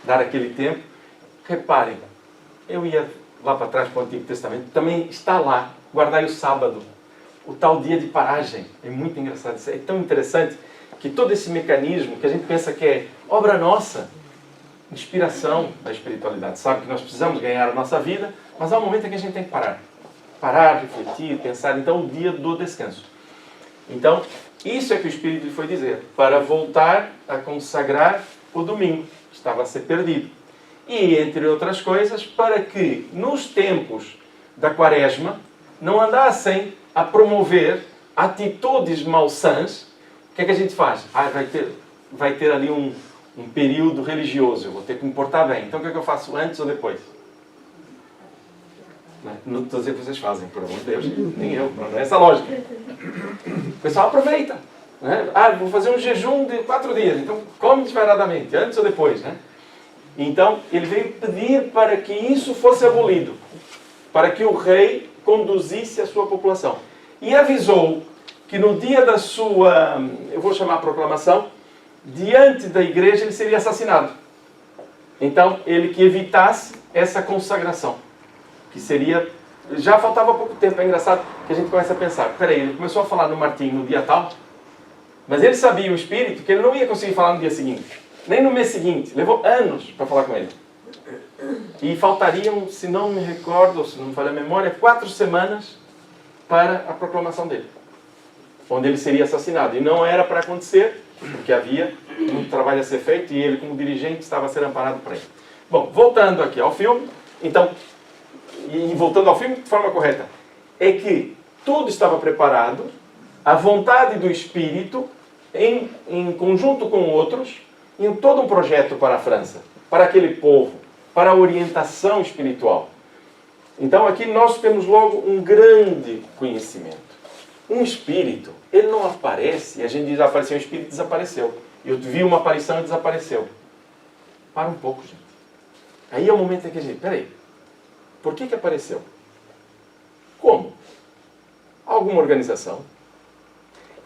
dar aquele tempo. Reparem, eu ia lá para trás para o Antigo Testamento, também está lá, guardai o sábado, o tal dia de paragem. É muito engraçado, é tão interessante que todo esse mecanismo que a gente pensa que é obra nossa, inspiração da espiritualidade, sabe que nós precisamos ganhar a nossa vida, mas há um momento em que a gente tem que parar. Parar, refletir, pensar. Então, o dia do descanso. Então, isso é que o Espírito lhe foi dizer, para voltar a consagrar o domingo, que estava a ser perdido. E, entre outras coisas, para que, nos tempos da Quaresma, não andassem a promover atitudes malsãs. O que é que a gente faz? Vai ter ali um período religioso, eu vou ter que me portar bem. Então, o que é que eu faço antes ou depois? Não estou a dizer que vocês fazem, por amor de Deus, nem eu, não é essa a lógica. O pessoal aproveita. Né? Vou fazer um jejum de 4 dias, então come desvairadamente, antes ou depois. Né? Então, ele veio pedir para que isso fosse abolido, para que o rei conduzisse a sua população. E avisou que no dia da sua, eu vou chamar a proclamação, diante da igreja ele seria assassinado. Então, ele que evitasse essa consagração, que seria... Já faltava pouco tempo, é engraçado que a gente começa a pensar, peraí, ele começou a falar no Martim no dia tal, mas ele sabia, o Espírito, que ele não ia conseguir falar no dia seguinte, nem no mês seguinte, levou anos para falar com ele. E faltariam, se não me recordo, ou se não me falha a memória, 4 semanas para a proclamação dele, onde ele seria assassinado. E não era para acontecer, porque havia muito trabalho a ser feito e ele, como dirigente, estava a ser amparado para ele. Bom, voltando aqui ao filme, então, e voltando ao filme de forma correta, é que tudo estava preparado, a vontade do Espírito, em conjunto com outros, em todo um projeto para a França, para aquele povo, para a orientação espiritual. Então aqui nós temos logo um grande conhecimento. Um espírito, ele não aparece, e a gente diz, apareceu um espírito e desapareceu. Eu vi uma aparição e desapareceu. Para um pouco, gente. Aí é o momento em que a gente, peraí, por que apareceu? Como? Alguma organização?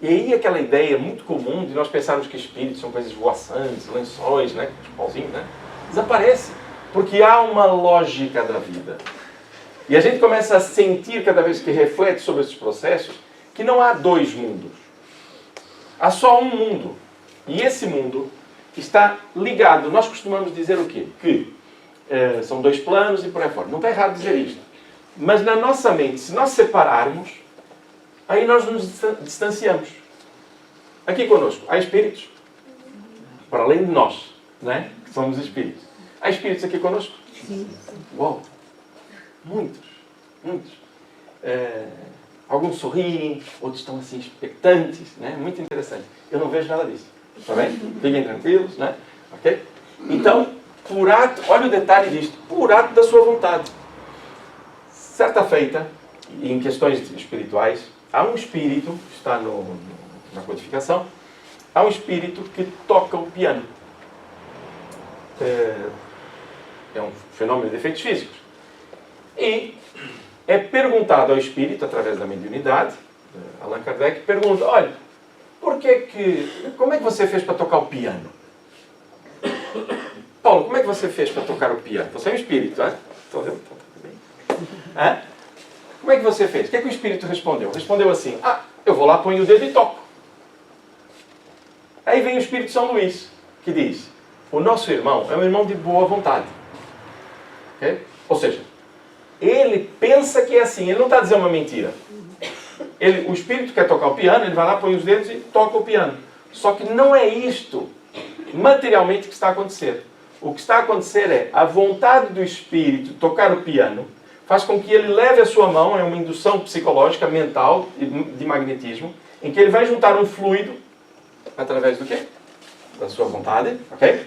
E aí aquela ideia muito comum de nós pensarmos que espíritos são coisas voaçantes, lençóis, né? Os pauzinhos, né? Desaparece. Porque há uma lógica da vida. E a gente começa a sentir, cada vez que reflete sobre esses processos, que não há 2 mundos. Há só um mundo. E esse mundo está ligado. Nós costumamos dizer o quê? Que são 2 planos e por aí fora. Não está errado dizer isto. Mas na nossa mente, se nós separarmos, aí nós nos distanciamos. Aqui conosco, há espíritos. Para além de nós, né? Que somos espíritos. Há espíritos aqui conosco? Sim. Uau! Muitos. Muitos. Alguns sorriem, outros estão assim expectantes, né? Muito interessante. Eu não vejo nada disso. Está bem? Fiquem tranquilos, né? Ok? Então, por ato, olha o detalhe disto, por ato da sua vontade. Certa feita, em questões espirituais, há um espírito, que está na codificação, há um espírito que toca o piano. É um fenômeno de efeitos físicos. E é perguntado ao espírito, através da mediunidade, Allan Kardec pergunta, olha, como é que você fez para tocar o piano? Paulo, como é que você fez para tocar o piano? Você é um espírito, não é? Estou vendo? Como é que você fez? O que é que o espírito respondeu? Respondeu assim, eu vou lá, ponho o dedo e toco. Aí vem o espírito São Luís, que diz, o nosso irmão é um irmão de boa vontade. Okay? Ou seja, ele pensa que é assim, ele não está dizendo uma mentira. O espírito quer tocar o piano, ele vai lá, põe os dedos e toca o piano. Só que não é isto materialmente que está a acontecer. O que está a acontecer é a vontade do espírito tocar o piano faz com que ele leve a sua mão, é uma indução psicológica, mental, de magnetismo, em que ele vai juntar um fluido, através do quê? Da sua vontade, ok?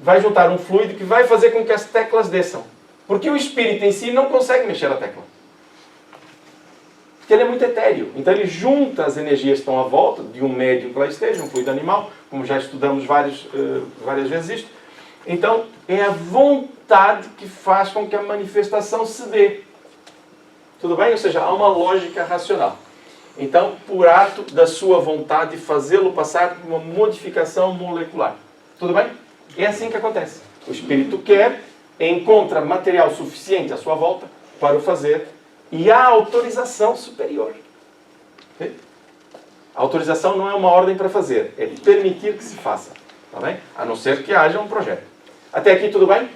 Vai juntar um fluido que vai fazer com que as teclas desçam. Porque o espírito em si não consegue mexer a tecla. Porque ele é muito etéreo. Então ele junta as energias que estão à volta de um médium que lá esteja, um fluido animal, como já estudamos várias vezes isto. Então é a vontade que faz com que a manifestação se dê. Tudo bem? Ou seja, há uma lógica racional. Então, por ato da sua vontade, fazê-lo passar por uma modificação molecular. Tudo bem? É assim que acontece. O espírito quer, encontra material suficiente à sua volta para o fazer e há autorização superior. Okay? A autorização não é uma ordem para fazer, é permitir que se faça. Tá bem? A não ser que haja um projeto. Até aqui tudo bem?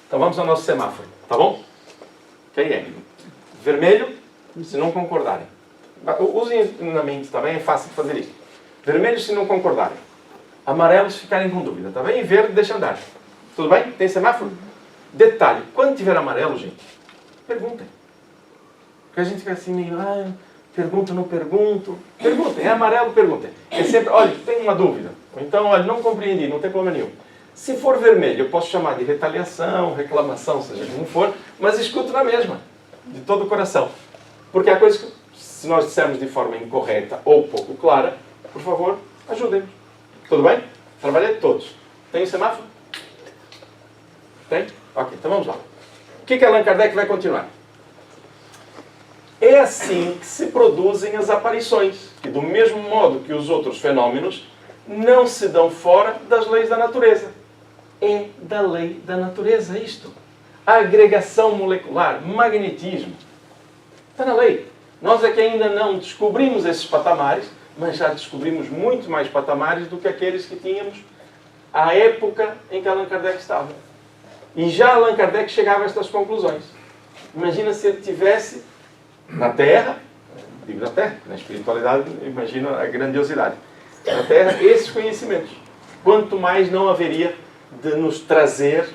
Então vamos ao nosso semáforo. Tá bom? Ok, é. Vermelho, se não concordarem. Usem na mente, tá bem? É fácil de fazer isso. Vermelho, se não concordarem. Amarelo, se ficarem com dúvida, tá bem? E verde, deixa andar. Tudo bem? Tem semáforo? Detalhe, quando tiver amarelo, gente, perguntem. Porque a gente fica assim meio, pergunto, não pergunto. Perguntem, é amarelo, perguntem. É sempre, olha, tem uma dúvida. Ou então, olha, não compreendi, não tem problema nenhum. Se for vermelho, eu posso chamar de retaliação, reclamação, seja como for, mas escuto na mesma, de todo o coração. Porque há coisas que, se nós dissermos de forma incorreta ou pouco clara, por favor, ajudem-nos. Tudo bem? Trabalhei todos. Tem o semáforo? Tem? Ok, então vamos lá. O que Allan Kardec vai continuar? É assim que se produzem as aparições, que do mesmo modo que os outros fenômenos, não se dão fora das leis da natureza. É da lei da natureza isto. Agregação molecular, magnetismo. Está na lei. Nós é que ainda não descobrimos esses patamares, mas já descobrimos muito mais patamares do que aqueles que tínhamos à época em que Allan Kardec estava. E já Allan Kardec chegava a estas conclusões. Imagina se ele tivesse na Terra, digo na Terra, na espiritualidade, imagina a grandiosidade. Na Terra, esses conhecimentos. Quanto mais não haveria de nos trazer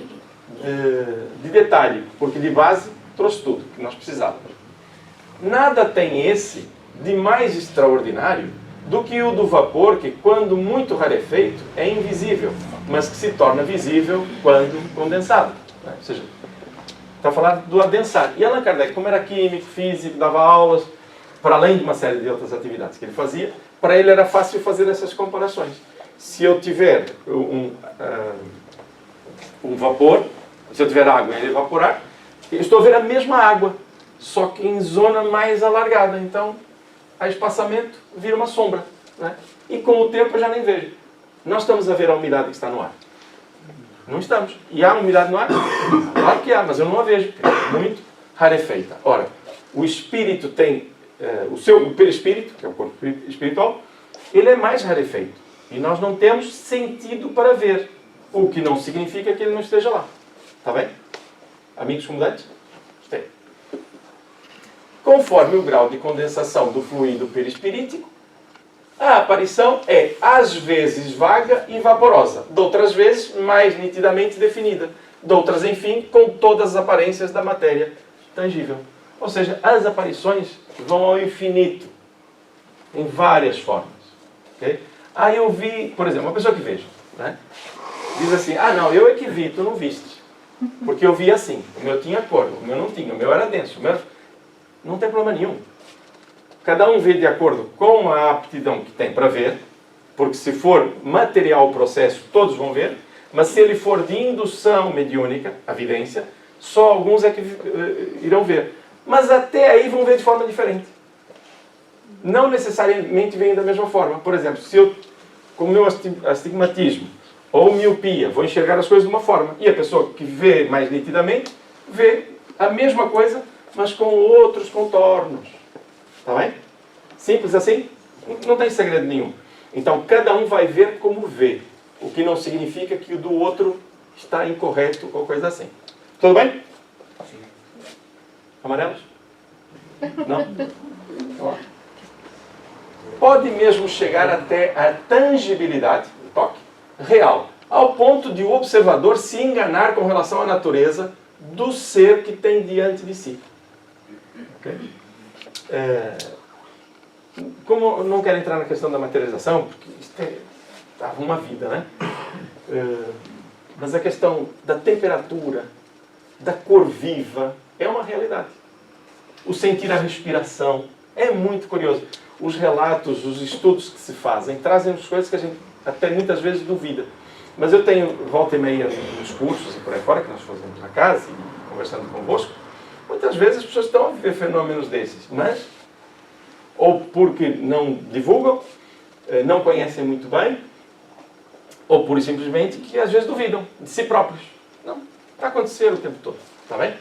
de detalhe, porque de base trouxe tudo que nós precisávamos. Nada tem esse de mais extraordinário do que o do vapor, que quando muito rarefeito é invisível, mas que se torna visível quando condensado. Ou seja, está falando do adensar. E Allan Kardec, como era químico, físico, dava aulas, para além de uma série de outras atividades que ele fazia, para ele era fácil fazer essas comparações. Se eu tiver um vapor, se eu tiver água e ele evaporar, eu estou a ver a mesma água, só que em zona mais alargada. Então, a espaçamento vira uma sombra. Né? E com o tempo eu já nem vejo. Nós estamos a ver a umidade que está no ar. Não estamos. E há umidade no ar? Claro que há, mas eu não a vejo, porque é muito rarefeita. Ora, o espírito tem, o perispírito, que é o corpo espiritual, ele é mais rarefeito. E nós não temos sentido para ver. O que não significa que ele não esteja lá. Está bem? Amigos comudantes? Gostei. Conforme o grau de condensação do fluido perispirítico, a aparição é, às vezes, vaga e vaporosa. De outras vezes, mais nitidamente definida. De outras, enfim, com todas as aparências da matéria tangível. Ou seja, as aparições vão ao infinito. Em várias formas. Okay? Aí eu vi, por exemplo, uma pessoa que veja, né? Diz assim, não, eu é que vi, tu não viste. Porque eu vi assim, o meu tinha cor, o meu não tinha, o meu era denso, o meu... Não tem problema nenhum. Cada um vê de acordo com a aptidão que tem para ver, porque se for material o processo, todos vão ver, mas se ele for de indução mediúnica, a vidência, só alguns é que irão ver. Mas até aí vão ver de forma diferente. Não necessariamente veem da mesma forma. Por exemplo, se eu, com o meu astigmatismo ou miopia, vou enxergar as coisas de uma forma, e a pessoa que vê mais nitidamente, vê a mesma coisa, mas com outros contornos. Está bem? Simples assim? Não tem segredo nenhum. Então, cada um vai ver como vê. O que não significa que o do outro está incorreto ou coisa assim. Tudo bem? Sim. Amarelos? Não? Ó. Pode mesmo chegar até a tangibilidade, o toque, real, ao ponto de o observador se enganar com relação à natureza do ser que tem diante de si. Okay? Como eu não quero entrar na questão da materialização, porque isso dá uma vida, né? Mas a questão da temperatura, da cor viva, é uma realidade. O sentir a respiração é muito curioso. Os relatos, os estudos que se fazem, trazem as coisas que a gente até muitas vezes duvida. Mas eu tenho, volta e meia, nos cursos e por aí fora, que nós fazemos na casa e conversando convosco, muitas vezes as pessoas estão a viver fenómenos desses, mas ou porque não divulgam, não conhecem muito bem, ou pura e simplesmente que às vezes duvidam de si próprios. Não, está a acontecer o tempo todo. Está bem?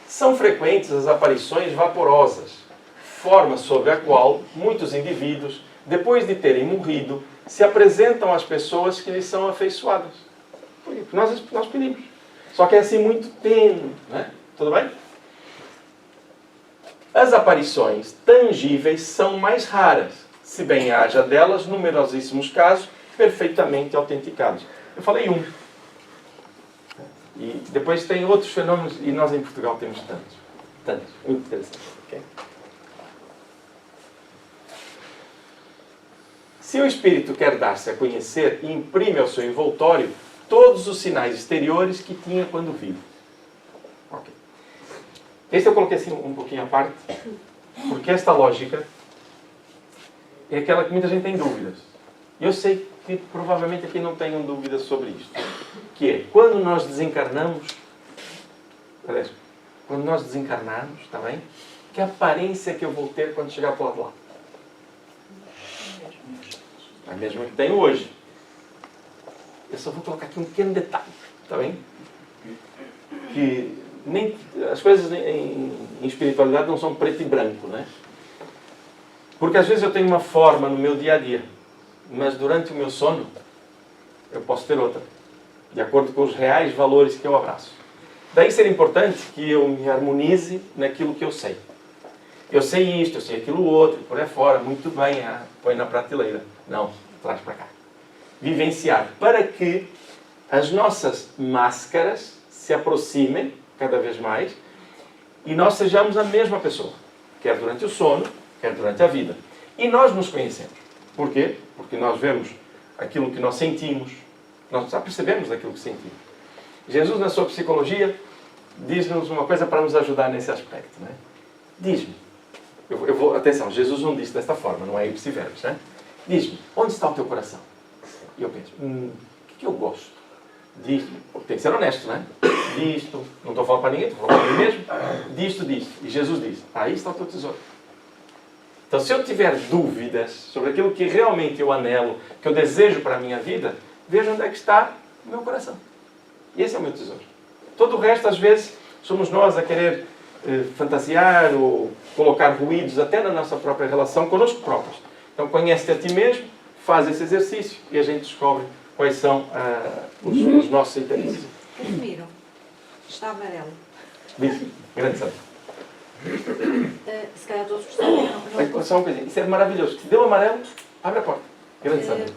São frequentes as aparições vaporosas, forma sobre a qual muitos indivíduos, depois de terem morrido, se apresentam às pessoas que lhes são afeiçoadas. Porque nós pedimos. Só que é assim muito tênue. Né? Tudo bem? As aparições tangíveis são mais raras, se bem haja delas numerosíssimos casos perfeitamente autenticados. Eu falei um. E depois tem outros fenômenos, e nós em Portugal temos tantos. Tantos. Muito interessante. Okay? Se o espírito quer dar-se a conhecer, imprime ao seu envoltório todos os sinais exteriores que tinha quando vivo. Okay. Este eu coloquei assim um pouquinho à parte, porque esta lógica é aquela que muita gente tem dúvidas. E eu sei que provavelmente aqui não tenham dúvidas sobre isto. Que é, quando nós desencarnamos, aliás, quando nós desencarnarmos, está bem? Que aparência que eu vou ter quando chegar para o lado de lá? A mesma que tenho hoje. Eu só vou colocar aqui um pequeno detalhe, está bem? Que nem, as coisas em espiritualidade não são preto e branco, né? Porque às vezes eu tenho uma forma no meu dia a dia, mas durante o meu sono eu posso ter outra, de acordo com os reais valores que eu abraço. Daí ser importante que eu me harmonize naquilo que eu sei. Eu sei isto, eu sei aquilo outro, por aí fora, muito bem, põe na prateleira. Não, traz para cá. Vivenciar, para que as nossas máscaras se aproximem cada vez mais e nós sejamos a mesma pessoa, quer durante o sono, quer durante a vida. E nós nos conhecemos. Por quê? Porque nós vemos aquilo que nós sentimos, nós já percebemos aquilo que sentimos. Jesus, na sua psicologia, diz-nos uma coisa para nos ajudar nesse aspecto. Né? Diz-me, atenção, Jesus não disse desta forma, não é ipsi verbis, né? Diz-me, onde está o teu coração? E eu penso, o que eu gosto? Diz-me, tem que ser honesto, né? Disto, não estou falando para ninguém, estou falando para mim mesmo. Disto. E Jesus diz, aí está o teu tesouro. Então, se eu tiver dúvidas sobre aquilo que realmente eu anelo, que eu desejo para a minha vida, veja onde é que está o meu coração. E esse é o meu tesouro. Todo o resto, às vezes, somos nós a querer fantasiar ou colocar ruídos até na nossa própria relação conosco próprios. Então, conhece-te a ti mesmo, faz esse exercício e a gente descobre quais são os nossos interesses. Casimiro, está amarelo. Grande santo. Se calhar todos percebem. Só um bocadinho. Isso é maravilhoso. Se deu amarelo, abre a porta. Grande santo.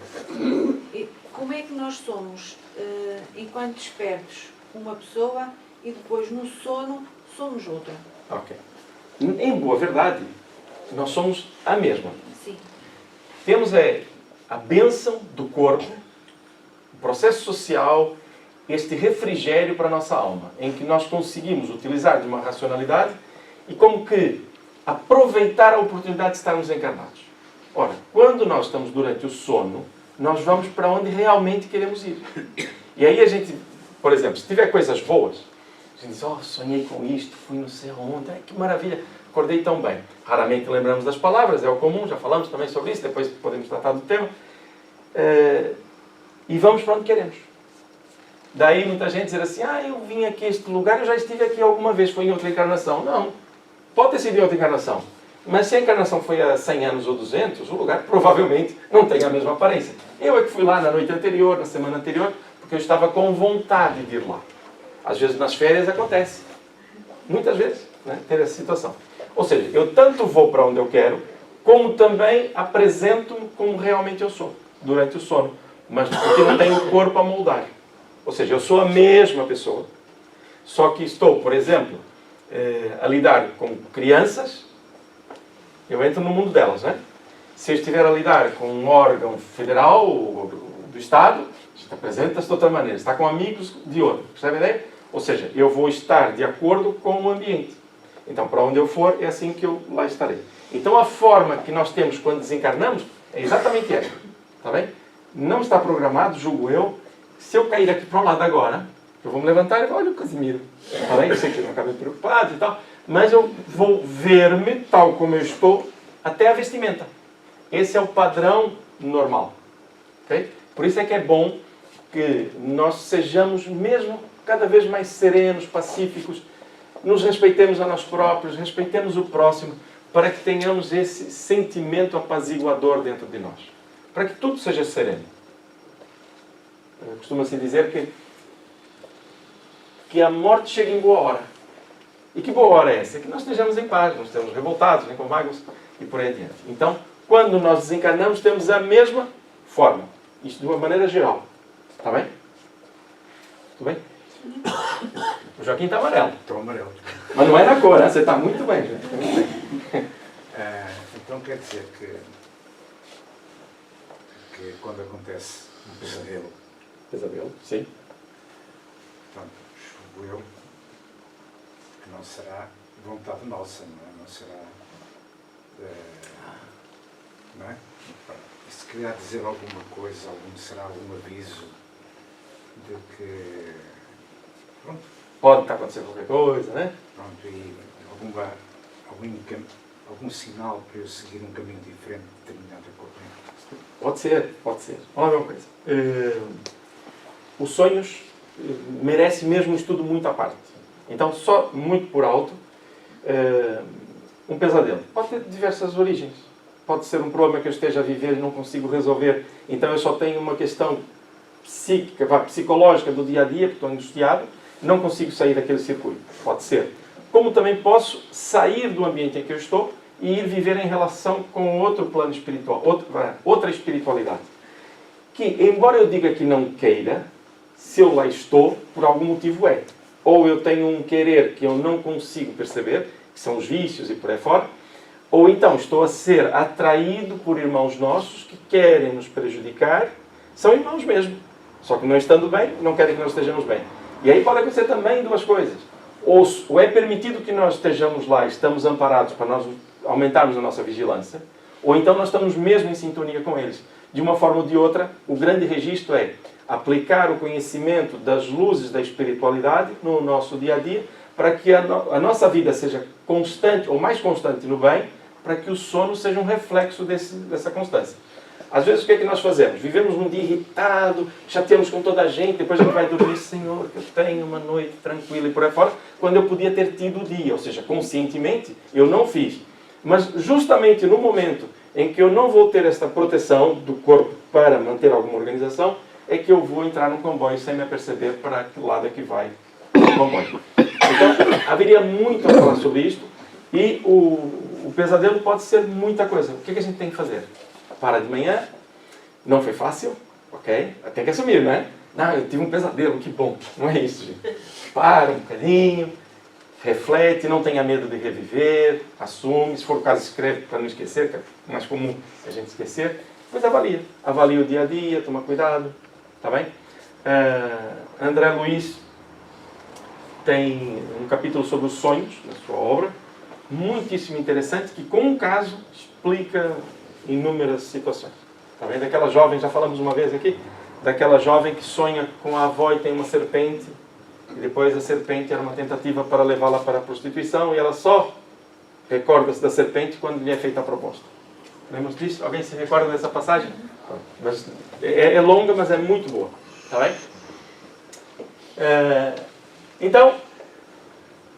Como é que nós somos, enquanto despertos, uma pessoa e depois no sono somos outra? Ok. Em boa verdade, nós somos a mesma. Sim. Temos a bênção do corpo, o processo social, este refrigério para a nossa alma, em que nós conseguimos utilizar de uma racionalidade e como que aproveitar a oportunidade de estarmos encarnados. Ora, quando nós estamos durante o sono, nós vamos para onde realmente queremos ir. E aí a gente, por exemplo, se tiver coisas boas, a gente diz, sonhei com isto, fui não sei aonde, que maravilha, acordei tão bem. Raramente lembramos das palavras, é o comum, já falamos também sobre isso, depois podemos tratar do tema. E vamos para onde queremos. Daí muita gente dizer assim, eu vim aqui a este lugar, eu já estive aqui alguma vez, foi em outra encarnação. Não, pode ter sido em outra encarnação. Mas se a encarnação foi há 100 anos ou 200, o lugar provavelmente não tem a mesma aparência. Eu é que fui lá na noite anterior, na semana anterior, porque eu estava com vontade de ir lá. Às vezes nas férias acontece. Muitas vezes, né, ter essa situação. Ou seja, eu tanto vou para onde eu quero, como também apresento-me como realmente eu sou, durante o sono. Mas porque não tenho o corpo a moldar. Ou seja, eu sou a mesma pessoa. Só que estou, por exemplo, a lidar com crianças, eu entro no mundo delas, né? Se eu estiver a lidar com um órgão federal ou do Estado, apresenta-se de outra maneira. Está com amigos de outra. Percebe a ideia? Ou seja, eu vou estar de acordo com o ambiente. Então, para onde eu for, é assim que eu lá estarei. Então, a forma que nós temos quando desencarnamos é exatamente esta. Está bem? Não está programado, julgo eu, se eu cair aqui para o lado agora, eu vou me levantar e vou, olha o Casimiro. Está bem? Eu sei que eu não acabei preocupado e tal, mas eu vou ver-me tal como eu estou até a vestimenta. Esse é o padrão normal. Okay? Por isso é que é bom que nós sejamos mesmo cada vez mais serenos, pacíficos, nos respeitemos a nós próprios, respeitemos o próximo, para que tenhamos esse sentimento apaziguador dentro de nós. Para que tudo seja sereno. Costuma-se dizer que a morte chega em boa hora. E que boa hora é essa? É que nós estejamos em paz, não estejamos revoltados, nem com mágoas e por aí adiante. Então, quando nós desencarnamos, temos a mesma forma. Isto de uma maneira geral. Está bem? Tudo bem? O Joaquim está amarelo. Estou amarelo. Mas não é na cor, né? Você está muito bem, gente. Muito bem. Então quer dizer que quando acontece um pesadelo, Pesadelo, sim. portanto, julgo eu que não será vontade nossa, não é? Não será. Não é? E se queria dizer alguma coisa, será algum aviso de que. Pronto. Pode estar acontecendo qualquer coisa, né? Pronto, e algum sinal para eu seguir um caminho diferente de determinada corrente. Pode ser, pode ser. Olha uma coisa. Os sonhos merecem mesmo um estudo muito à parte. Então, só muito por alto, um pesadelo. Pode ter diversas origens. Pode ser um problema que eu esteja a viver e não consigo resolver. Então, eu só tenho uma questão psíquica, psicológica do dia a dia, porque estou angustiado, não consigo sair daquele circuito. Pode ser. Como também posso sair do ambiente em que eu estou e ir viver em relação com outro plano espiritual, outra espiritualidade. Que, embora eu diga que não queira, se eu lá estou, por algum motivo é. Ou eu tenho um querer que eu não consigo perceber, que são os vícios e por aí fora, ou então estou a ser atraído por irmãos nossos que querem nos prejudicar, são irmãos mesmo. Só que não estando bem, não querem que nós estejamos bem. E aí pode acontecer também duas coisas. Ou é permitido que nós estejamos lá, estamos amparados para nós aumentarmos a nossa vigilância, ou então nós estamos mesmo em sintonia com eles. De uma forma ou de outra, o grande registro é aplicar o conhecimento das luzes da espiritualidade no nosso dia a dia, para que a nossa vida seja constante, ou mais constante no bem, para que o sono seja um reflexo dessa constância. Às vezes o que é que nós fazemos? Vivemos um dia irritado, chateamos com toda a gente, depois a gente vai dormir, Senhor, que eu tenho uma noite tranquila e por aí fora, quando eu podia ter tido o dia, ou seja, conscientemente eu não fiz. Mas justamente no momento em que eu não vou ter esta proteção do corpo para manter alguma organização, é que eu vou entrar no comboio sem me aperceber para que lado é que vai o comboio. Então, haveria muito a falar sobre isto e o pesadelo pode ser muita coisa. O que a gente tem que fazer? Para de manhã, não foi fácil, ok? Tem que assumir, não é? Não, eu tive um pesadelo, que bom. Não é isso, gente. Para um bocadinho, reflete, não tenha medo de reviver, assume, se for o caso escreve para não esquecer, que é mais comum a gente esquecer, depois avalia. Avalia o dia a dia, toma cuidado, tá bem? André Luiz tem um capítulo sobre os sonhos na sua obra, muitíssimo interessante, que com um caso explica inúmeras situações. Tá bem? Daquela jovem, já falamos uma vez aqui, daquela jovem que sonha com a avó e tem uma serpente, e depois a serpente era uma tentativa para levá-la para a prostituição, e ela só recorda-se da serpente quando lhe é feita a proposta. Lembra disso? Alguém se recorda dessa passagem? Mas é longa, mas é muito boa. Tá bem? Então,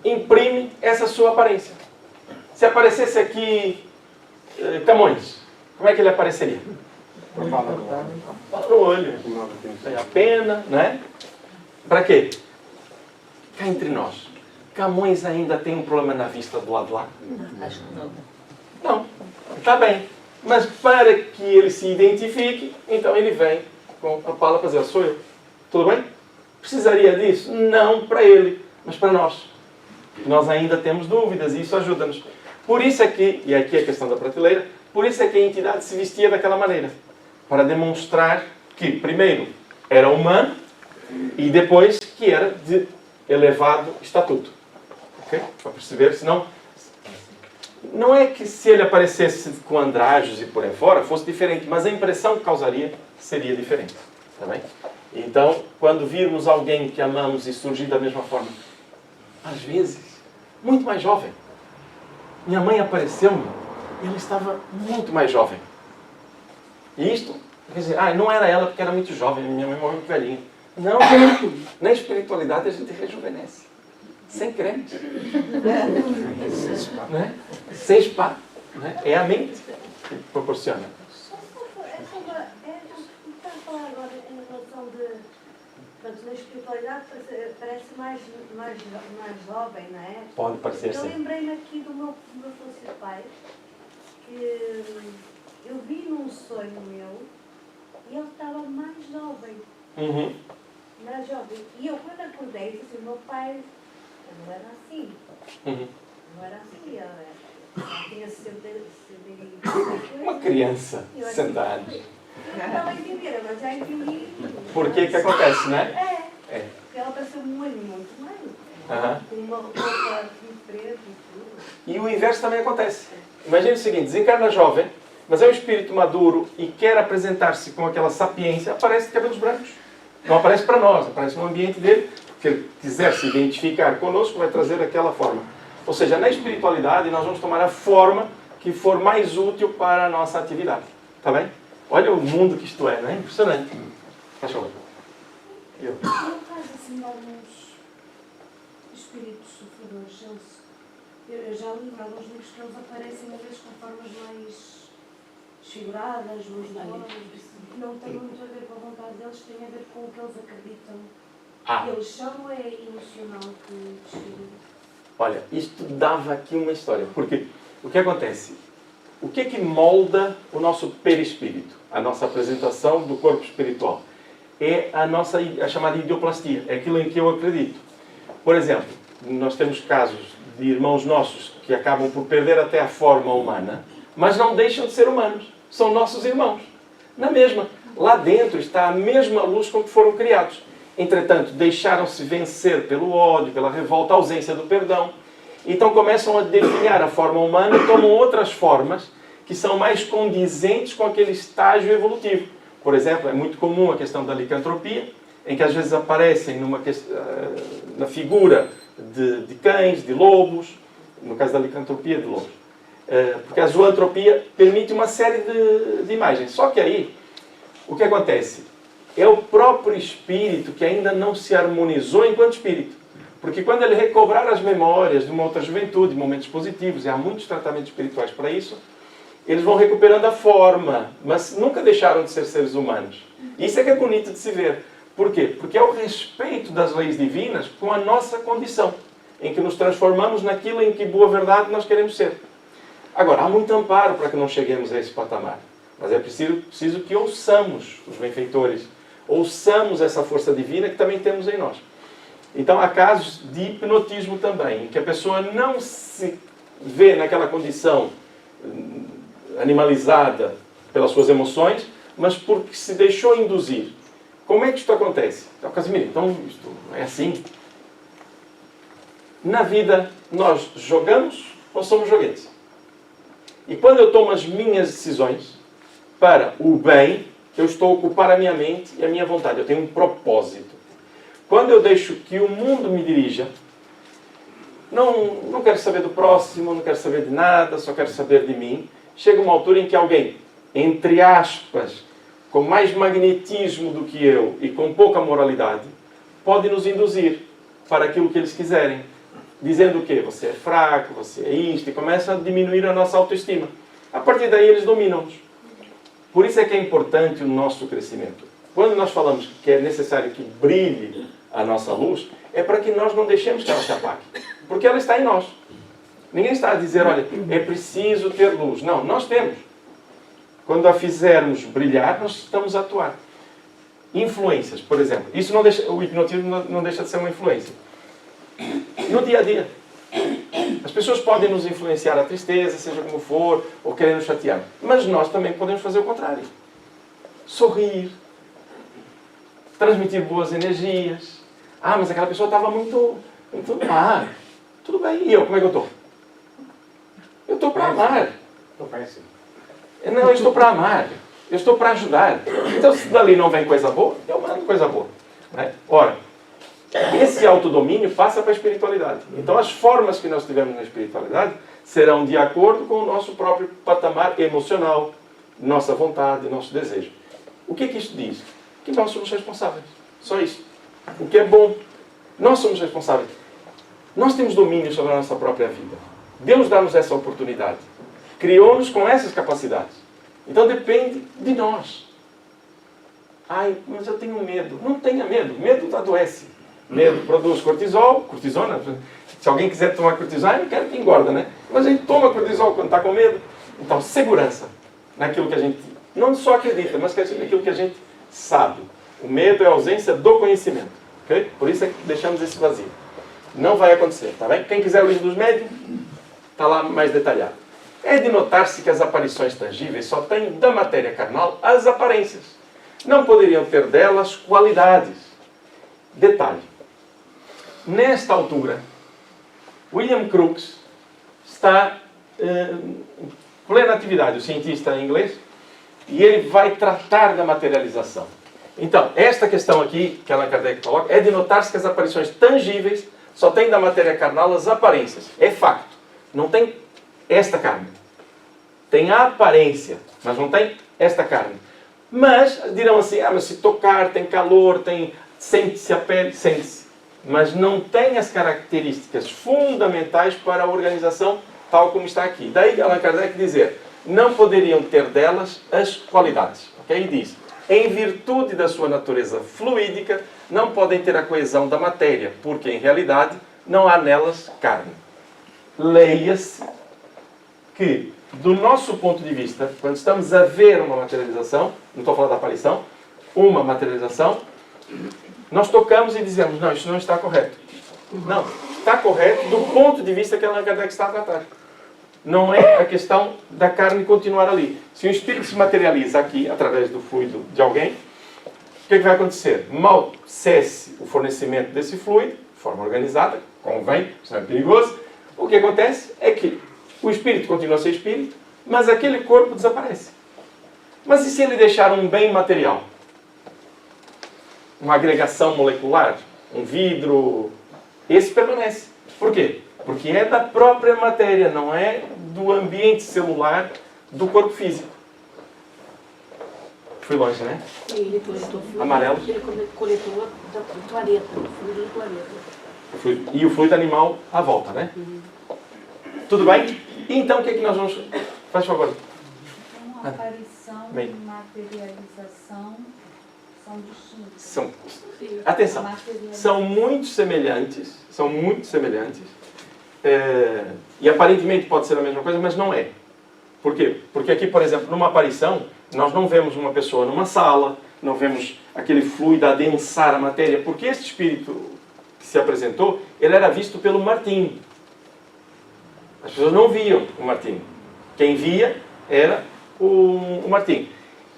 imprime essa sua aparência. Se aparecesse aqui Camões, como é que ele apareceria? Fala no olho. Tem a pena, né? Para quê? Cá entre nós. Camões ainda tem um problema na vista do lado de lá? Acho que não. Não. Está bem. Mas para que ele se identifique, então ele vem com a pala para dizer, sou eu. Tudo bem? Precisaria disso? Não para ele, mas para nós. Nós ainda temos dúvidas e isso ajuda-nos. Por isso é que, e aqui é a questão da prateleira, por isso é que a entidade se vestia daquela maneira. Para demonstrar que, primeiro, era humano e depois que era elevado estatuto. Ok? Para perceber, senão... Não é que se ele aparecesse com andrajos e por aí fora fosse diferente, mas a impressão que causaria seria diferente. Tá bem? Então, quando virmos alguém que amamos e surgir da mesma forma, às vezes, muito mais jovem. Minha mãe apareceu-me e ela estava muito mais jovem. E isto, quer dizer, não era ela porque era muito jovem, minha mãe morreu muito velhinha. Não, na espiritualidade a gente rejuvenesce. Sem crente. Né? Sem spa. Né? É a mente que proporciona. Está a falar agora em relação de... Portanto, na espiritualidade parece mais jovem, não é? Pode parecer Eu sim. lembrei-me aqui do meu falecido pai, que eu vi num sonho meu e ele estava mais jovem. Uhum. Mais jovem. E eu, quando acordei, disse assim, o meu pai não era assim. Uhum. Não era assim. Ele tinha 60 e Uma criança, eu 60 anos. Eu não estava a entender, agora já entendi. Por que que acontece, né? É. É. Porque ela pareceu muito mais. Aham. Com uma roupa diferente e tudo. E o inverso também acontece. Imagine o seguinte, desencarna jovem, mas é um espírito maduro e quer apresentar-se com aquela sapiência, aparece de cabelos brancos. Não aparece para nós, aparece no ambiente dele, porque ele quiser se identificar conosco, vai trazer aquela forma. Ou seja, na espiritualidade nós vamos tomar a forma que for mais útil para a nossa atividade. Está bem? Olha o mundo que isto é, não é? Impressionante. Faz favor. Eu. No caso, assim, alguns espíritos sofredores, eu já li em alguns livros que eles aparecem, às vezes, com formas mais desfiguradas, não tem muito a ver com a vontade deles, tem a ver com o que eles acreditam. Eles são ou é emocional que desfiguram? Olha, isto dava aqui uma história. Porque o que acontece? O que é que molda o nosso perispírito? A nossa apresentação do corpo espiritual. É a chamada ideoplastia. É aquilo em que eu acredito. Por exemplo, nós temos casos de irmãos nossos que acabam por perder até a forma humana, mas não deixam de ser humanos. São nossos irmãos. Na mesma. Lá dentro está a mesma luz com que foram criados. Entretanto, deixaram-se vencer pelo ódio, pela revolta, a ausência do perdão. Então começam a definhar a forma humana e tomam outras formas que são mais condizentes com aquele estágio evolutivo. Por exemplo, é muito comum a questão da licantropia, em que às vezes aparecem na figura de cães, de lobos, no caso da licantropia, de lobos. Porque a zoantropia permite uma série de imagens. Só que aí, o que acontece? É o próprio espírito que ainda não se harmonizou enquanto espírito. Porque quando ele recobrar as memórias de uma outra juventude, momentos positivos, e há muitos tratamentos espirituais para isso, eles vão recuperando a forma, mas nunca deixaram de ser seres humanos. Isso é que é bonito de se ver. Por quê? Porque é o respeito das leis divinas com a nossa condição, em que nos transformamos naquilo em que boa verdade nós queremos ser. Agora, há muito amparo para que não cheguemos a esse patamar. Mas é preciso que ouçamos os benfeitores, ouçamos essa força divina que também temos em nós. Então há casos de hipnotismo também, em que a pessoa não se vê naquela condição animalizada pelas suas emoções, mas porque se deixou induzir. Como é que isto acontece? Então, Casimiro, isto é assim? Na vida, nós jogamos ou somos joguetes? E quando eu tomo as minhas decisões para o bem, eu estou a ocupar a minha mente e a minha vontade. Eu tenho um propósito. Quando eu deixo que o mundo me dirija, não quero saber do próximo, não quero saber de nada, só quero saber de mim. Chega uma altura em que alguém, entre aspas, com mais magnetismo do que eu e com pouca moralidade, pode nos induzir para aquilo que eles quiserem. Dizendo o quê? Você é fraco, você é isto, e começa a diminuir a nossa autoestima. A partir daí eles dominam-nos. Por isso é que é importante o nosso crescimento. Quando nós falamos que é necessário que brilhe a nossa luz, é para que nós não deixemos que ela se apague. Porque ela está em nós. Ninguém está a dizer, olha, é preciso ter luz. Não, nós temos. Quando a fizermos brilhar, nós estamos a atuar. Influências, por exemplo. Isso não deixa, o hipnotismo não deixa de ser uma influência. No dia a dia. As pessoas podem nos influenciar a tristeza, seja como for, ou querer nos chatear. Mas nós também podemos fazer o contrário. Sorrir. Transmitir boas energias. Ah, mas aquela pessoa estava muito má. Tudo bem, e eu, como é que eu estou? Eu estou para amar. Estou péssimo. Não, eu estou para amar. Eu estou para ajudar. Então, se dali não vem coisa boa, eu mando coisa boa. Né? Ora, esse autodomínio passa para a espiritualidade. Então, as formas que nós tivemos na espiritualidade serão de acordo com o nosso próprio patamar emocional, nossa vontade, nosso desejo. O que é que isto diz? Que nós somos responsáveis. Só isso. O que é bom. Nós somos responsáveis. Nós temos domínio sobre a nossa própria vida. Deus dá-nos essa oportunidade. Criou-nos com essas capacidades. Então depende de nós. Ai, mas eu tenho medo. Não tenha medo. Medo adoece. Medo produz cortisol, cortisona. Se alguém quiser tomar cortisol, não quero que engorda, né? Mas a gente toma cortisol quando está com medo. Então, segurança naquilo que a gente não só acredita, mas naquilo que a gente sabe. O medo é a ausência do conhecimento. Okay? Por isso é que deixamos esse vazio. Não vai acontecer, tá bem? Quem quiser o livro dos médiuns, está lá mais detalhado. É de notar-se que as aparições tangíveis só têm da matéria carnal as aparências. Não poderiam ter delas qualidades. Detalhe. Nesta altura, William Crookes está em plena atividade, o cientista inglês, e ele vai tratar da materialização. Então, esta questão aqui, que Allan Kardec coloca, é de notar-se que as aparições tangíveis só têm da matéria carnal as aparências. É facto. Não tem esta carne. Tem a aparência, mas não tem esta carne. Mas, dirão assim, mas se tocar, tem calor, sente-se a pele, sente-se. Mas não tem as características fundamentais para a organização tal como está aqui. Daí Allan Kardec dizer, não poderiam ter delas as qualidades. Okay? E diz, em virtude da sua natureza fluídica, não podem ter a coesão da matéria, porque em realidade não há nelas carne. Leia-se que, do nosso ponto de vista, quando estamos a ver uma materialização, não estou falando da aparição, uma materialização, nós tocamos e dizemos, não, isso não está correto. Não, está correto do ponto de vista que Allan Kardec está a tratar. Não é a questão da carne continuar ali. Se o espírito se materializa aqui, através do fluido de alguém, o que vai acontecer? Mal cesse o fornecimento desse fluido, de forma organizada, convém, senão é perigoso, o que acontece é que o espírito continua a ser espírito, mas aquele corpo desaparece. Mas e se ele deixar um bem material? Uma agregação molecular? Um vidro? Esse permanece. Por quê? Porque é da própria matéria, não é do ambiente celular do corpo físico. Fui longe, né? Ele coletou fluido. Amarelo. Ele coletou do planeta, do fluido do planeta. E o fluido animal à volta, né? Tudo bem? Então o que é que nós vamos... Faz favor. Então, aparição Bem. e materialização são distintas. São... Atenção. São muito semelhantes. São muito semelhantes. E aparentemente pode ser a mesma coisa, mas não é. Por quê? Porque aqui, por exemplo, numa aparição, nós não vemos uma pessoa numa sala, não vemos aquele fluido adensar a matéria, porque este espírito que se apresentou, ele era visto pelo Martim. As pessoas não viam o Martim. Quem via era o Martim.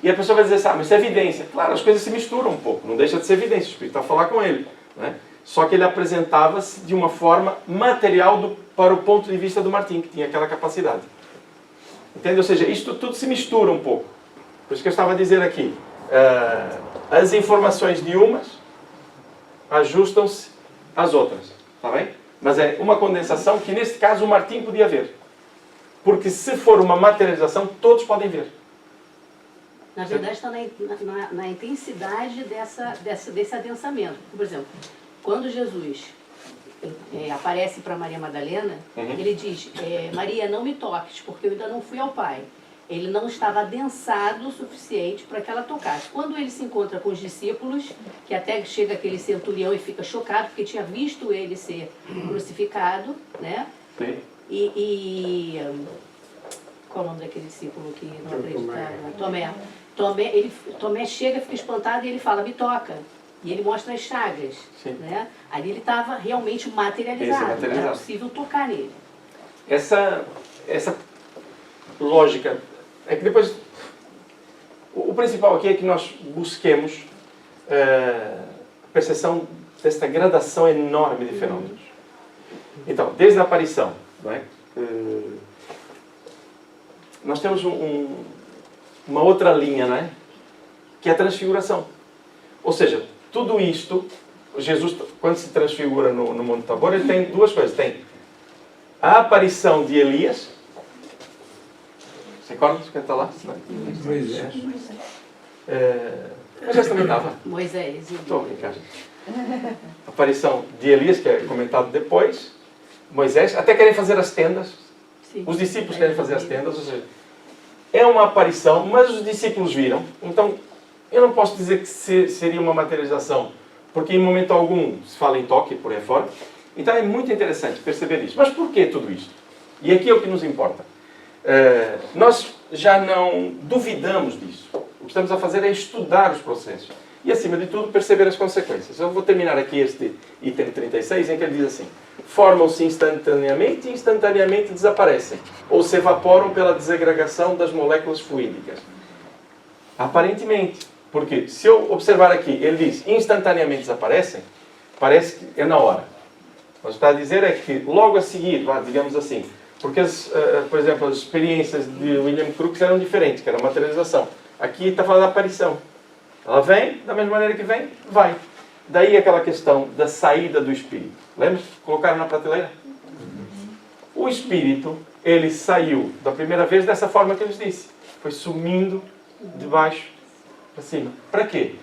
E a pessoa vai dizer assim, mas isso é evidência. Claro, as coisas se misturam um pouco, não deixa de ser evidência, o espírito está a falar com ele. Né? Só que ele apresentava-se de uma forma material para o ponto de vista do Martim, que tinha aquela capacidade. Entende? Ou seja, isto tudo se mistura um pouco. Por isso que eu estava a dizer aqui, as informações de umas ajustam-se às outras. Está bem? Mas é uma condensação que, neste caso, o Martim podia ver. Porque se for uma materialização, todos podem ver. Na verdade, está na intensidade desse adensamento. Por exemplo, quando Jesus aparece para Maria Madalena, ele diz, Maria, não me toques, porque eu ainda não fui ao Pai. Ele não estava adensado o suficiente para que ela tocasse. Quando ele se encontra com os discípulos, que até chega aquele centurião e fica chocado, porque tinha visto ele ser crucificado, né? Sim. Qual é o nome daquele discípulo que não acreditava? Tomé chega, fica espantado e ele fala, me toca. E ele mostra as chagas. Né? Ali ele estava realmente materializado. Era possível tocar nele. Essa lógica é que depois... O principal aqui é que nós busquemos a percepção desta gradação enorme de fenômenos. Então, desde a aparição, não é? Nós temos uma outra linha, não é? Que é a transfiguração. Ou seja, tudo isto, Jesus, quando se transfigura no Monte Tabor, ele tem duas coisas. Tem a aparição de Elias. Você recorda quem está lá? Moisés. Moisés também estava. Moisés. Estou a brincar. A aparição de Elias, que é comentado depois. Moisés. Até querem fazer as tendas. Sim. Os discípulos querem fazer as tendas. Ou seja, é uma aparição, mas os discípulos viram. Então, eu não posso dizer que seria uma materialização, porque em momento algum se fala em toque, por aí fora. Então é muito interessante perceber isso. Mas por que tudo isto? E aqui é o que nos importa. Nós já não duvidamos disso. O que estamos a fazer é estudar os processos. E, acima de tudo, perceber as consequências. Eu vou terminar aqui este item 36, em que ele diz assim: formam-se instantaneamente e instantaneamente desaparecem, ou se evaporam pela desagregação das moléculas fluídicas. Aparentemente. Porque, se eu observar aqui, ele diz instantaneamente desaparecem, parece que é na hora. O que está a dizer é que logo a seguir, digamos assim, porque, por exemplo, as experiências de William Crookes eram diferentes, que era a materialização. Aqui está falando da aparição. Ela vem, da mesma maneira que vem, vai. Daí aquela questão da saída do Espírito. Lembra? Colocaram na prateleira? O Espírito, ele saiu da primeira vez dessa forma que eu lhes disse. Foi sumindo de baixo para cima. Para quê?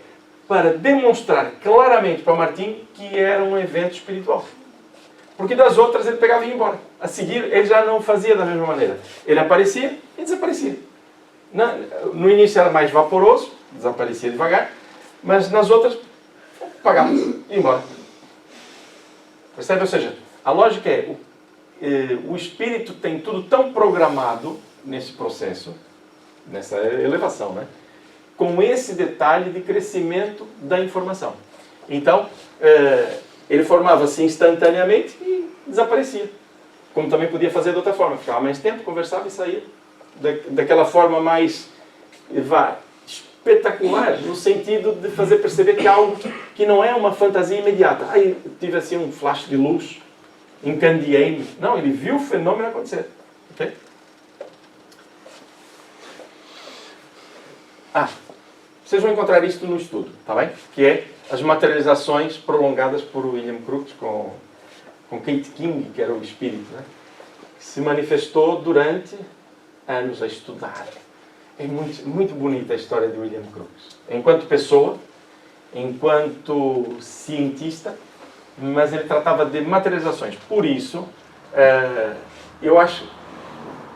Para demonstrar claramente para Martim que era um evento espiritual. Porque das outras ele pegava e ia embora. A seguir, ele já não fazia da mesma maneira. Ele aparecia e desaparecia. No início era mais vaporoso, desaparecia devagar, mas nas outras, pagava e ia embora. Percebe? Ou seja, a lógica é, o espírito tem tudo tão programado nesse processo, nessa elevação, né? Com esse detalhe de crescimento da informação. Então, ele formava-se instantaneamente e desaparecia. Como também podia fazer de outra forma. Ficava mais tempo, conversava e saía. Daquela forma mais espetacular, no sentido de fazer perceber que é algo que não é uma fantasia imediata. Aí tive assim um flash de luz, encandeei-me. Não, ele viu o fenômeno acontecer. Okay? Vocês vão encontrar isto no estudo, tá bem? Que é as materializações prolongadas por William Crookes com Kate King, que era o espírito, né? Que se manifestou durante anos a estudar. É muito, muito bonita a história de William Crookes. Enquanto pessoa, enquanto cientista, mas ele tratava de materializações. Por isso, eu acho...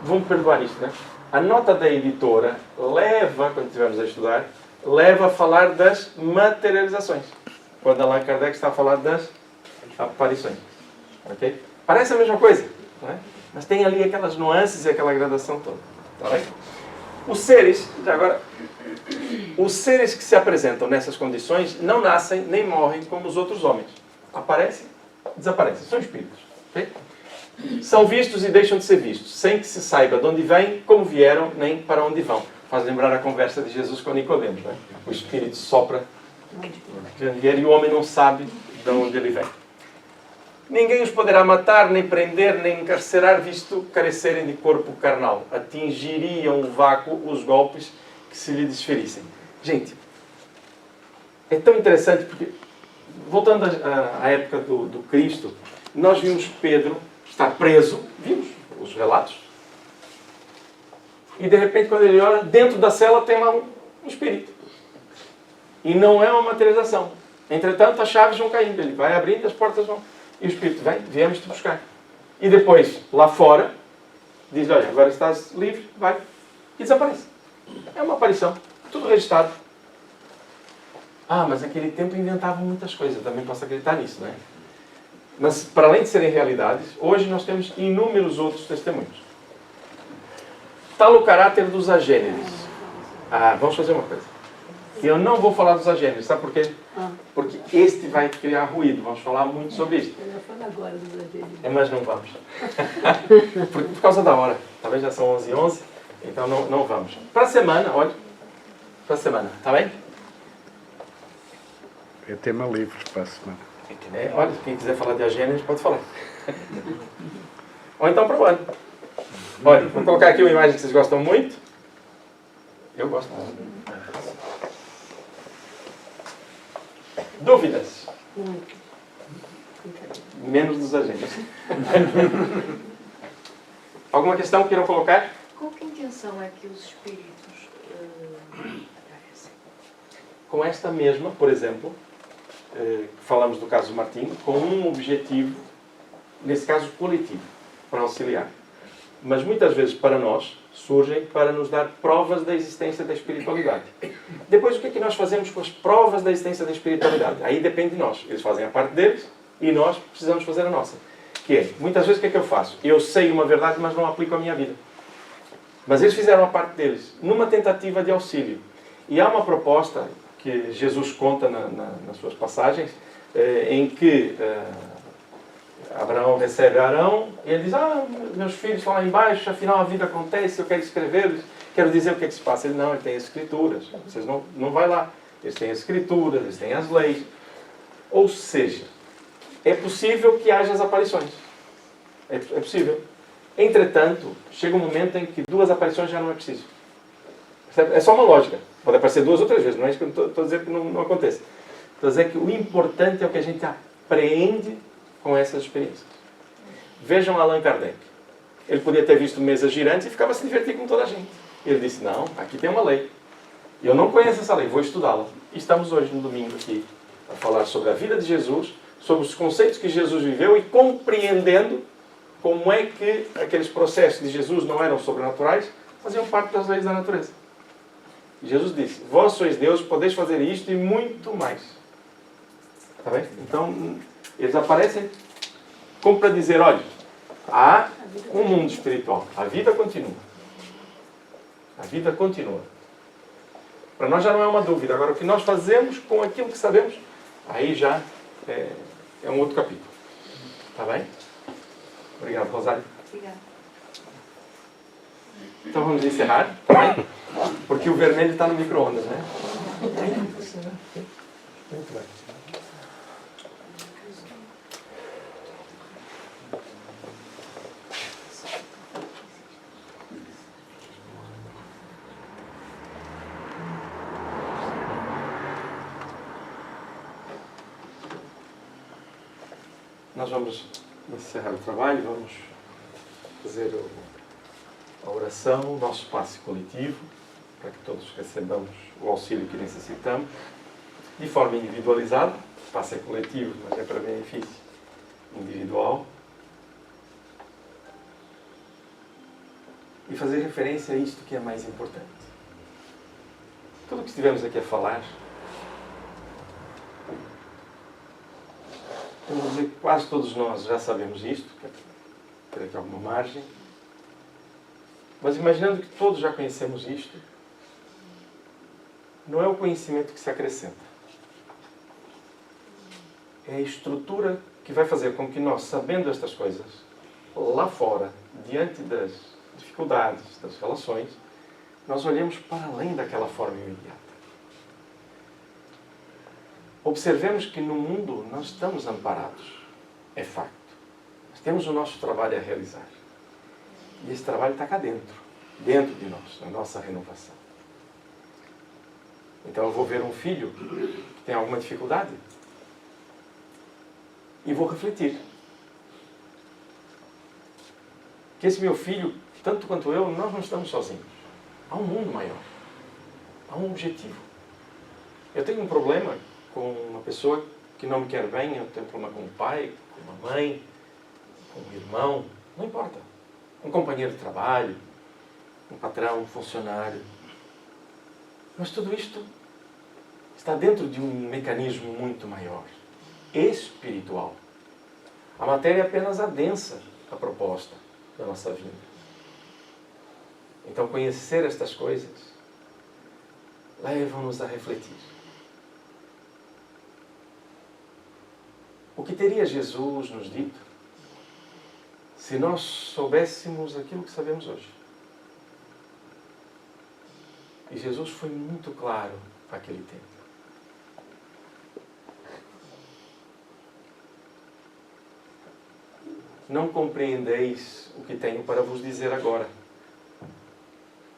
Vamos perdoar isto, né? A nota da editora leva, quando estivermos a estudar, leva a falar das materializações. Quando Allan Kardec está a falar das aparições. Okay? Parece a mesma coisa, não é? Mas tem ali aquelas nuances e aquela gradação toda. Tá bem? Os seres, já agora, os seres que se apresentam nessas condições não nascem nem morrem como os outros homens. Aparecem, desaparecem. São espíritos. Okay? São vistos e deixam de ser vistos, sem que se saiba de onde vêm, como vieram, nem para onde vão. Faz lembrar a conversa de Jesus com Nicodemos, né? O espírito sopra e o homem não sabe de onde ele vem. Ninguém os poderá matar, nem prender, nem encarcerar, visto carecerem de corpo carnal. Atingiriam o vácuo os golpes que se lhe desferissem. Gente, é tão interessante porque, voltando à época do Cristo, nós vimos Pedro estar preso, vimos os relatos, e de repente quando ele olha, dentro da cela tem lá um espírito. E não é uma materialização. Entretanto, as chaves vão caindo, ele vai abrindo e as portas vão... E o espírito vem, viemos te buscar. E depois, lá fora, diz, olha, agora estás livre, vai. E desaparece. É uma aparição. Tudo registrado. Mas naquele tempo inventavam muitas coisas. Eu também posso acreditar nisso, não é? Mas, para além de serem realidades, hoje nós temos inúmeros outros testemunhos. Tal o caráter dos agêneres. Vamos fazer uma coisa. Eu não vou falar dos agêneres, sabe por quê? Porque este vai criar ruído. Vamos falar muito sobre isso. Eu já falo agora dos agêneres. Mas não vamos. por causa da hora. Talvez já são 11h11, então não vamos. Para a semana, olha. Para a semana, está bem? É tema livre para a semana. Olha, quem quiser falar de Agênesis pode falar. Ou então para o ano. Olha, vou colocar aqui uma imagem que vocês gostam muito. Eu gosto muito. Dúvidas? Menos dos agentes. Alguma questão que queiram colocar? Com que intenção é que os espíritos aparecem? Com esta mesma, por exemplo, falamos do caso do Martinho, com um objetivo, nesse caso coletivo, para auxiliar. Mas muitas vezes para nós surgem para nos dar provas da existência da espiritualidade. Depois, o que é que nós fazemos com as provas da existência da espiritualidade? Aí depende de nós. Eles fazem a parte deles e nós precisamos fazer a nossa. Que é, muitas vezes o que é que eu faço? Eu sei uma verdade, mas não aplico à minha vida. Mas eles fizeram a parte deles, numa tentativa de auxílio. E há uma proposta que Jesus conta nas suas passagens, em que Abraão recebe Arão e ele diz, meus filhos estão lá embaixo, afinal a vida acontece, eu quero escrever, quero dizer o que é que se passa. Ele, não, ele tem as escrituras, vocês não vai lá. Eles têm as escrituras, eles têm as leis. Ou seja, é possível que haja as aparições. É possível. Entretanto, chega um momento em que 2 aparições já não é preciso. É só uma lógica. Pode aparecer 2 ou 3 vezes, não é isso que eu estou a dizer que não acontece. Estou a dizer que o importante é o que a gente aprende com essas experiências. Vejam Allan Kardec. Ele podia ter visto mesas girantes e ficava se divertindo com toda a gente. Ele disse, não, aqui tem uma lei. Eu não conheço essa lei, vou estudá-la. E estamos hoje, no domingo, aqui, a falar sobre a vida de Jesus, sobre os conceitos que Jesus viveu e compreendendo como é que aqueles processos de Jesus não eram sobrenaturais, faziam parte das leis da natureza. E Jesus disse, vós sois Deus, podeis fazer isto e muito mais. Está bem? Então, eles aparecem como para dizer, olha, há um mundo espiritual. A vida continua. A vida continua. Para nós já não é uma dúvida. Agora, o que nós fazemos com aquilo que sabemos, aí já é um outro capítulo. Está bem? Obrigado, Rosário. Obrigada. Então vamos encerrar, tá bem? Porque o vermelho está no micro-ondas, né? Muito bem. Nós vamos encerrar o trabalho, vamos fazer a oração, o nosso passe coletivo, para que todos recebamos o auxílio que necessitamos, de forma individualizada. O passe é coletivo, mas é para benefício individual. E fazer referência a isto que é mais importante. Tudo o que estivemos aqui a falar, vamos dizer que quase todos nós já sabemos isto, ter aqui alguma margem, mas imaginando que todos já conhecemos isto, não é o conhecimento que se acrescenta. É a estrutura que vai fazer com que nós, sabendo estas coisas, lá fora, diante das dificuldades, das relações, nós olhemos para além daquela forma imediata. Observemos que no mundo nós estamos amparados. É facto. Nós temos o nosso trabalho a realizar. E esse trabalho está cá dentro de nós, na nossa renovação. Então eu vou ver um filho que tem alguma dificuldade e vou refletir. Que esse meu filho, tanto quanto eu, nós não estamos sozinhos. Há um mundo maior. Há um objetivo. Eu tenho um problema com uma pessoa que não me quer bem, eu tenho problema com o pai, com a mãe, com o irmão, não importa. Um companheiro de trabalho, um patrão, um funcionário. Mas tudo isto está dentro de um mecanismo muito maior, espiritual. A matéria é apenas adensa a proposta da nossa vida. Então conhecer estas coisas levam-nos a refletir. O que teria Jesus nos dito se nós soubéssemos aquilo que sabemos hoje? E Jesus foi muito claro naquele tempo. não compreendeis o que tenho para vos dizer agora.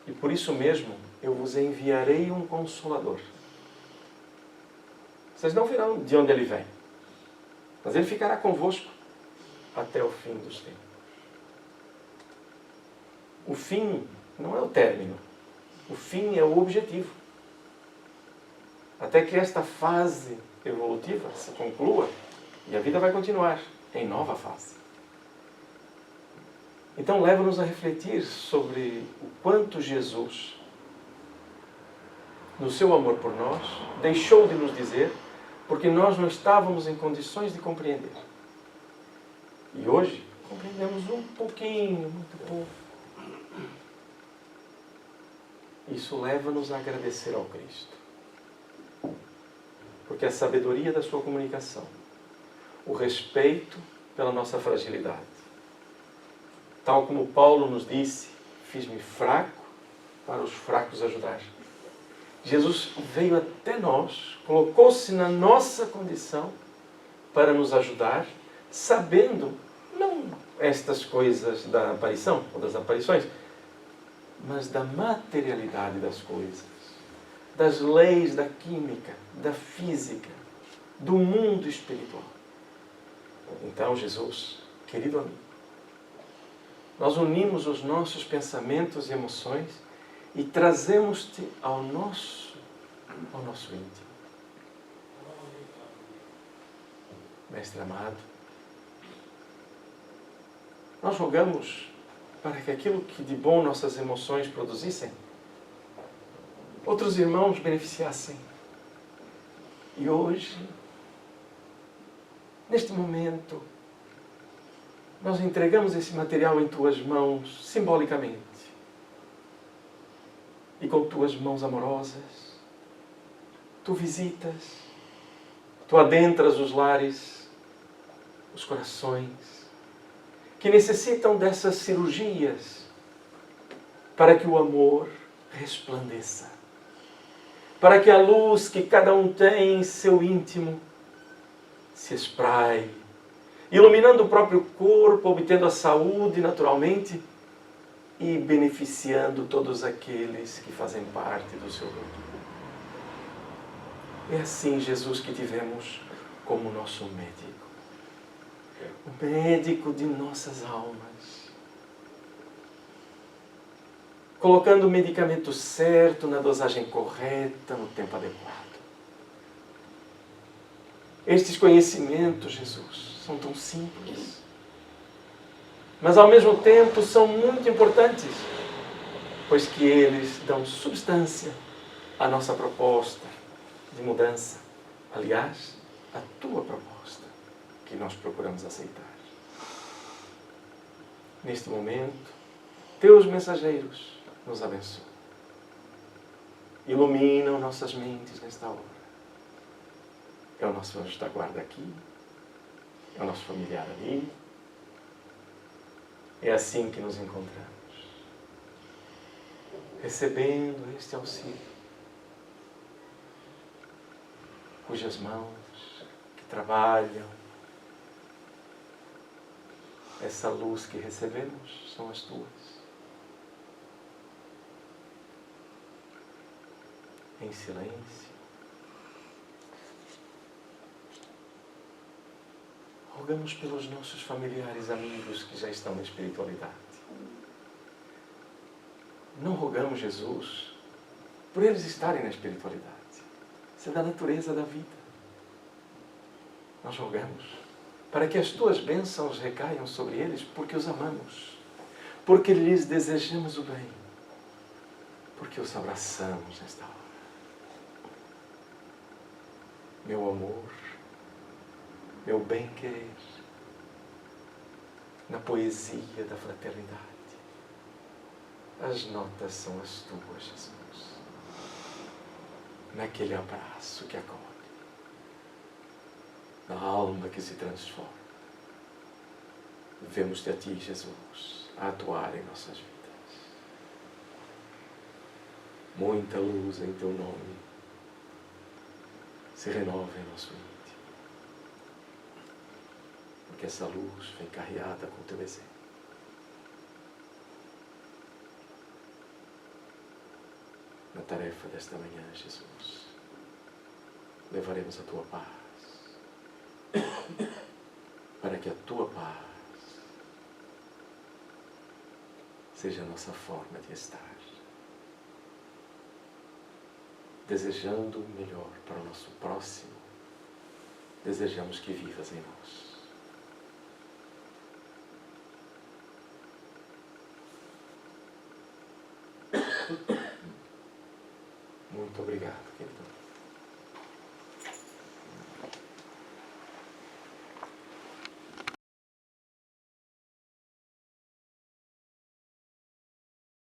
E por isso mesmo eu vos enviarei um Consolador. Vocês não verão de onde ele vem, mas ele ficará convosco até o fim dos tempos. O fim não é o término. O fim é o objetivo. Até que esta fase evolutiva se conclua e a vida vai continuar em nova fase. Então leva-nos a refletir sobre o quanto Jesus, no seu amor por nós, deixou de nos dizer porque nós não estávamos em condições de compreender. E hoje compreendemos um pouquinho, muito pouco. Isso leva-nos a agradecer ao Cristo. Porque a sabedoria da sua comunicação, o respeito pela nossa fragilidade, tal como Paulo nos disse, fiz-me fraco para os fracos ajudar. Jesus veio até nós, colocou-se na nossa condição para nos ajudar, sabendo, não estas coisas da aparição ou das aparições, mas da materialidade das coisas, das leis da química, da física, do mundo espiritual. Então, Jesus, querido amigo, nós unimos os nossos pensamentos e emoções e trazemos-te ao nosso íntimo. Mestre amado, nós rogamos para que aquilo que de bom nossas emoções produzissem, outros irmãos beneficiassem. E hoje, neste momento, nós entregamos esse material em tuas mãos, simbolicamente. E com tuas mãos amorosas, tu visitas, tu adentras os lares, os corações, que necessitam dessas cirurgias para que o amor resplandeça. Para que a luz que cada um tem em seu íntimo se espraie, iluminando o próprio corpo, obtendo a saúde naturalmente e beneficiando todos aqueles que fazem parte do seu grupo. É assim, Jesus, que tivemos como nosso médico. O médico de nossas almas. Colocando o medicamento certo, na dosagem correta, no tempo adequado. Estes conhecimentos, Jesus, são tão simples, mas ao mesmo tempo são muito importantes, pois que eles dão substância à nossa proposta de mudança. Aliás, a tua proposta, que nós procuramos aceitar. Neste momento, teus mensageiros nos abençoam. Iluminam nossas mentes nesta hora. É o nosso anjo da guarda aqui, é o nosso familiar ali. É assim que nos encontramos, recebendo este auxílio, cujas mãos que trabalham, essa luz que recebemos são as tuas. Em silêncio, rogamos pelos nossos familiares, amigos que já estão na espiritualidade. Não rogamos, Jesus, por eles estarem na espiritualidade. Isso é da natureza da vida. Nós rogamos para que as tuas bênçãos recaiam sobre eles, porque os amamos, porque lhes desejamos o bem, porque os abraçamos nesta hora. Meu amor, meu bem-querer, na poesia da fraternidade. As notas são as tuas, Jesus. Naquele abraço que acolhe, na alma que se transforma. Vemos-te a ti, Jesus, a atuar em nossas vidas. Muita luz em teu nome se renova em nosso íntimo. porque essa luz vem carreada com o teu exemplo. Na tarefa desta manhã, Jesus, levaremos a tua paz, para que a tua paz seja a nossa forma de estar, desejando o melhor para o nosso próximo, desejamos que vivas em nós. Muito obrigado, querido.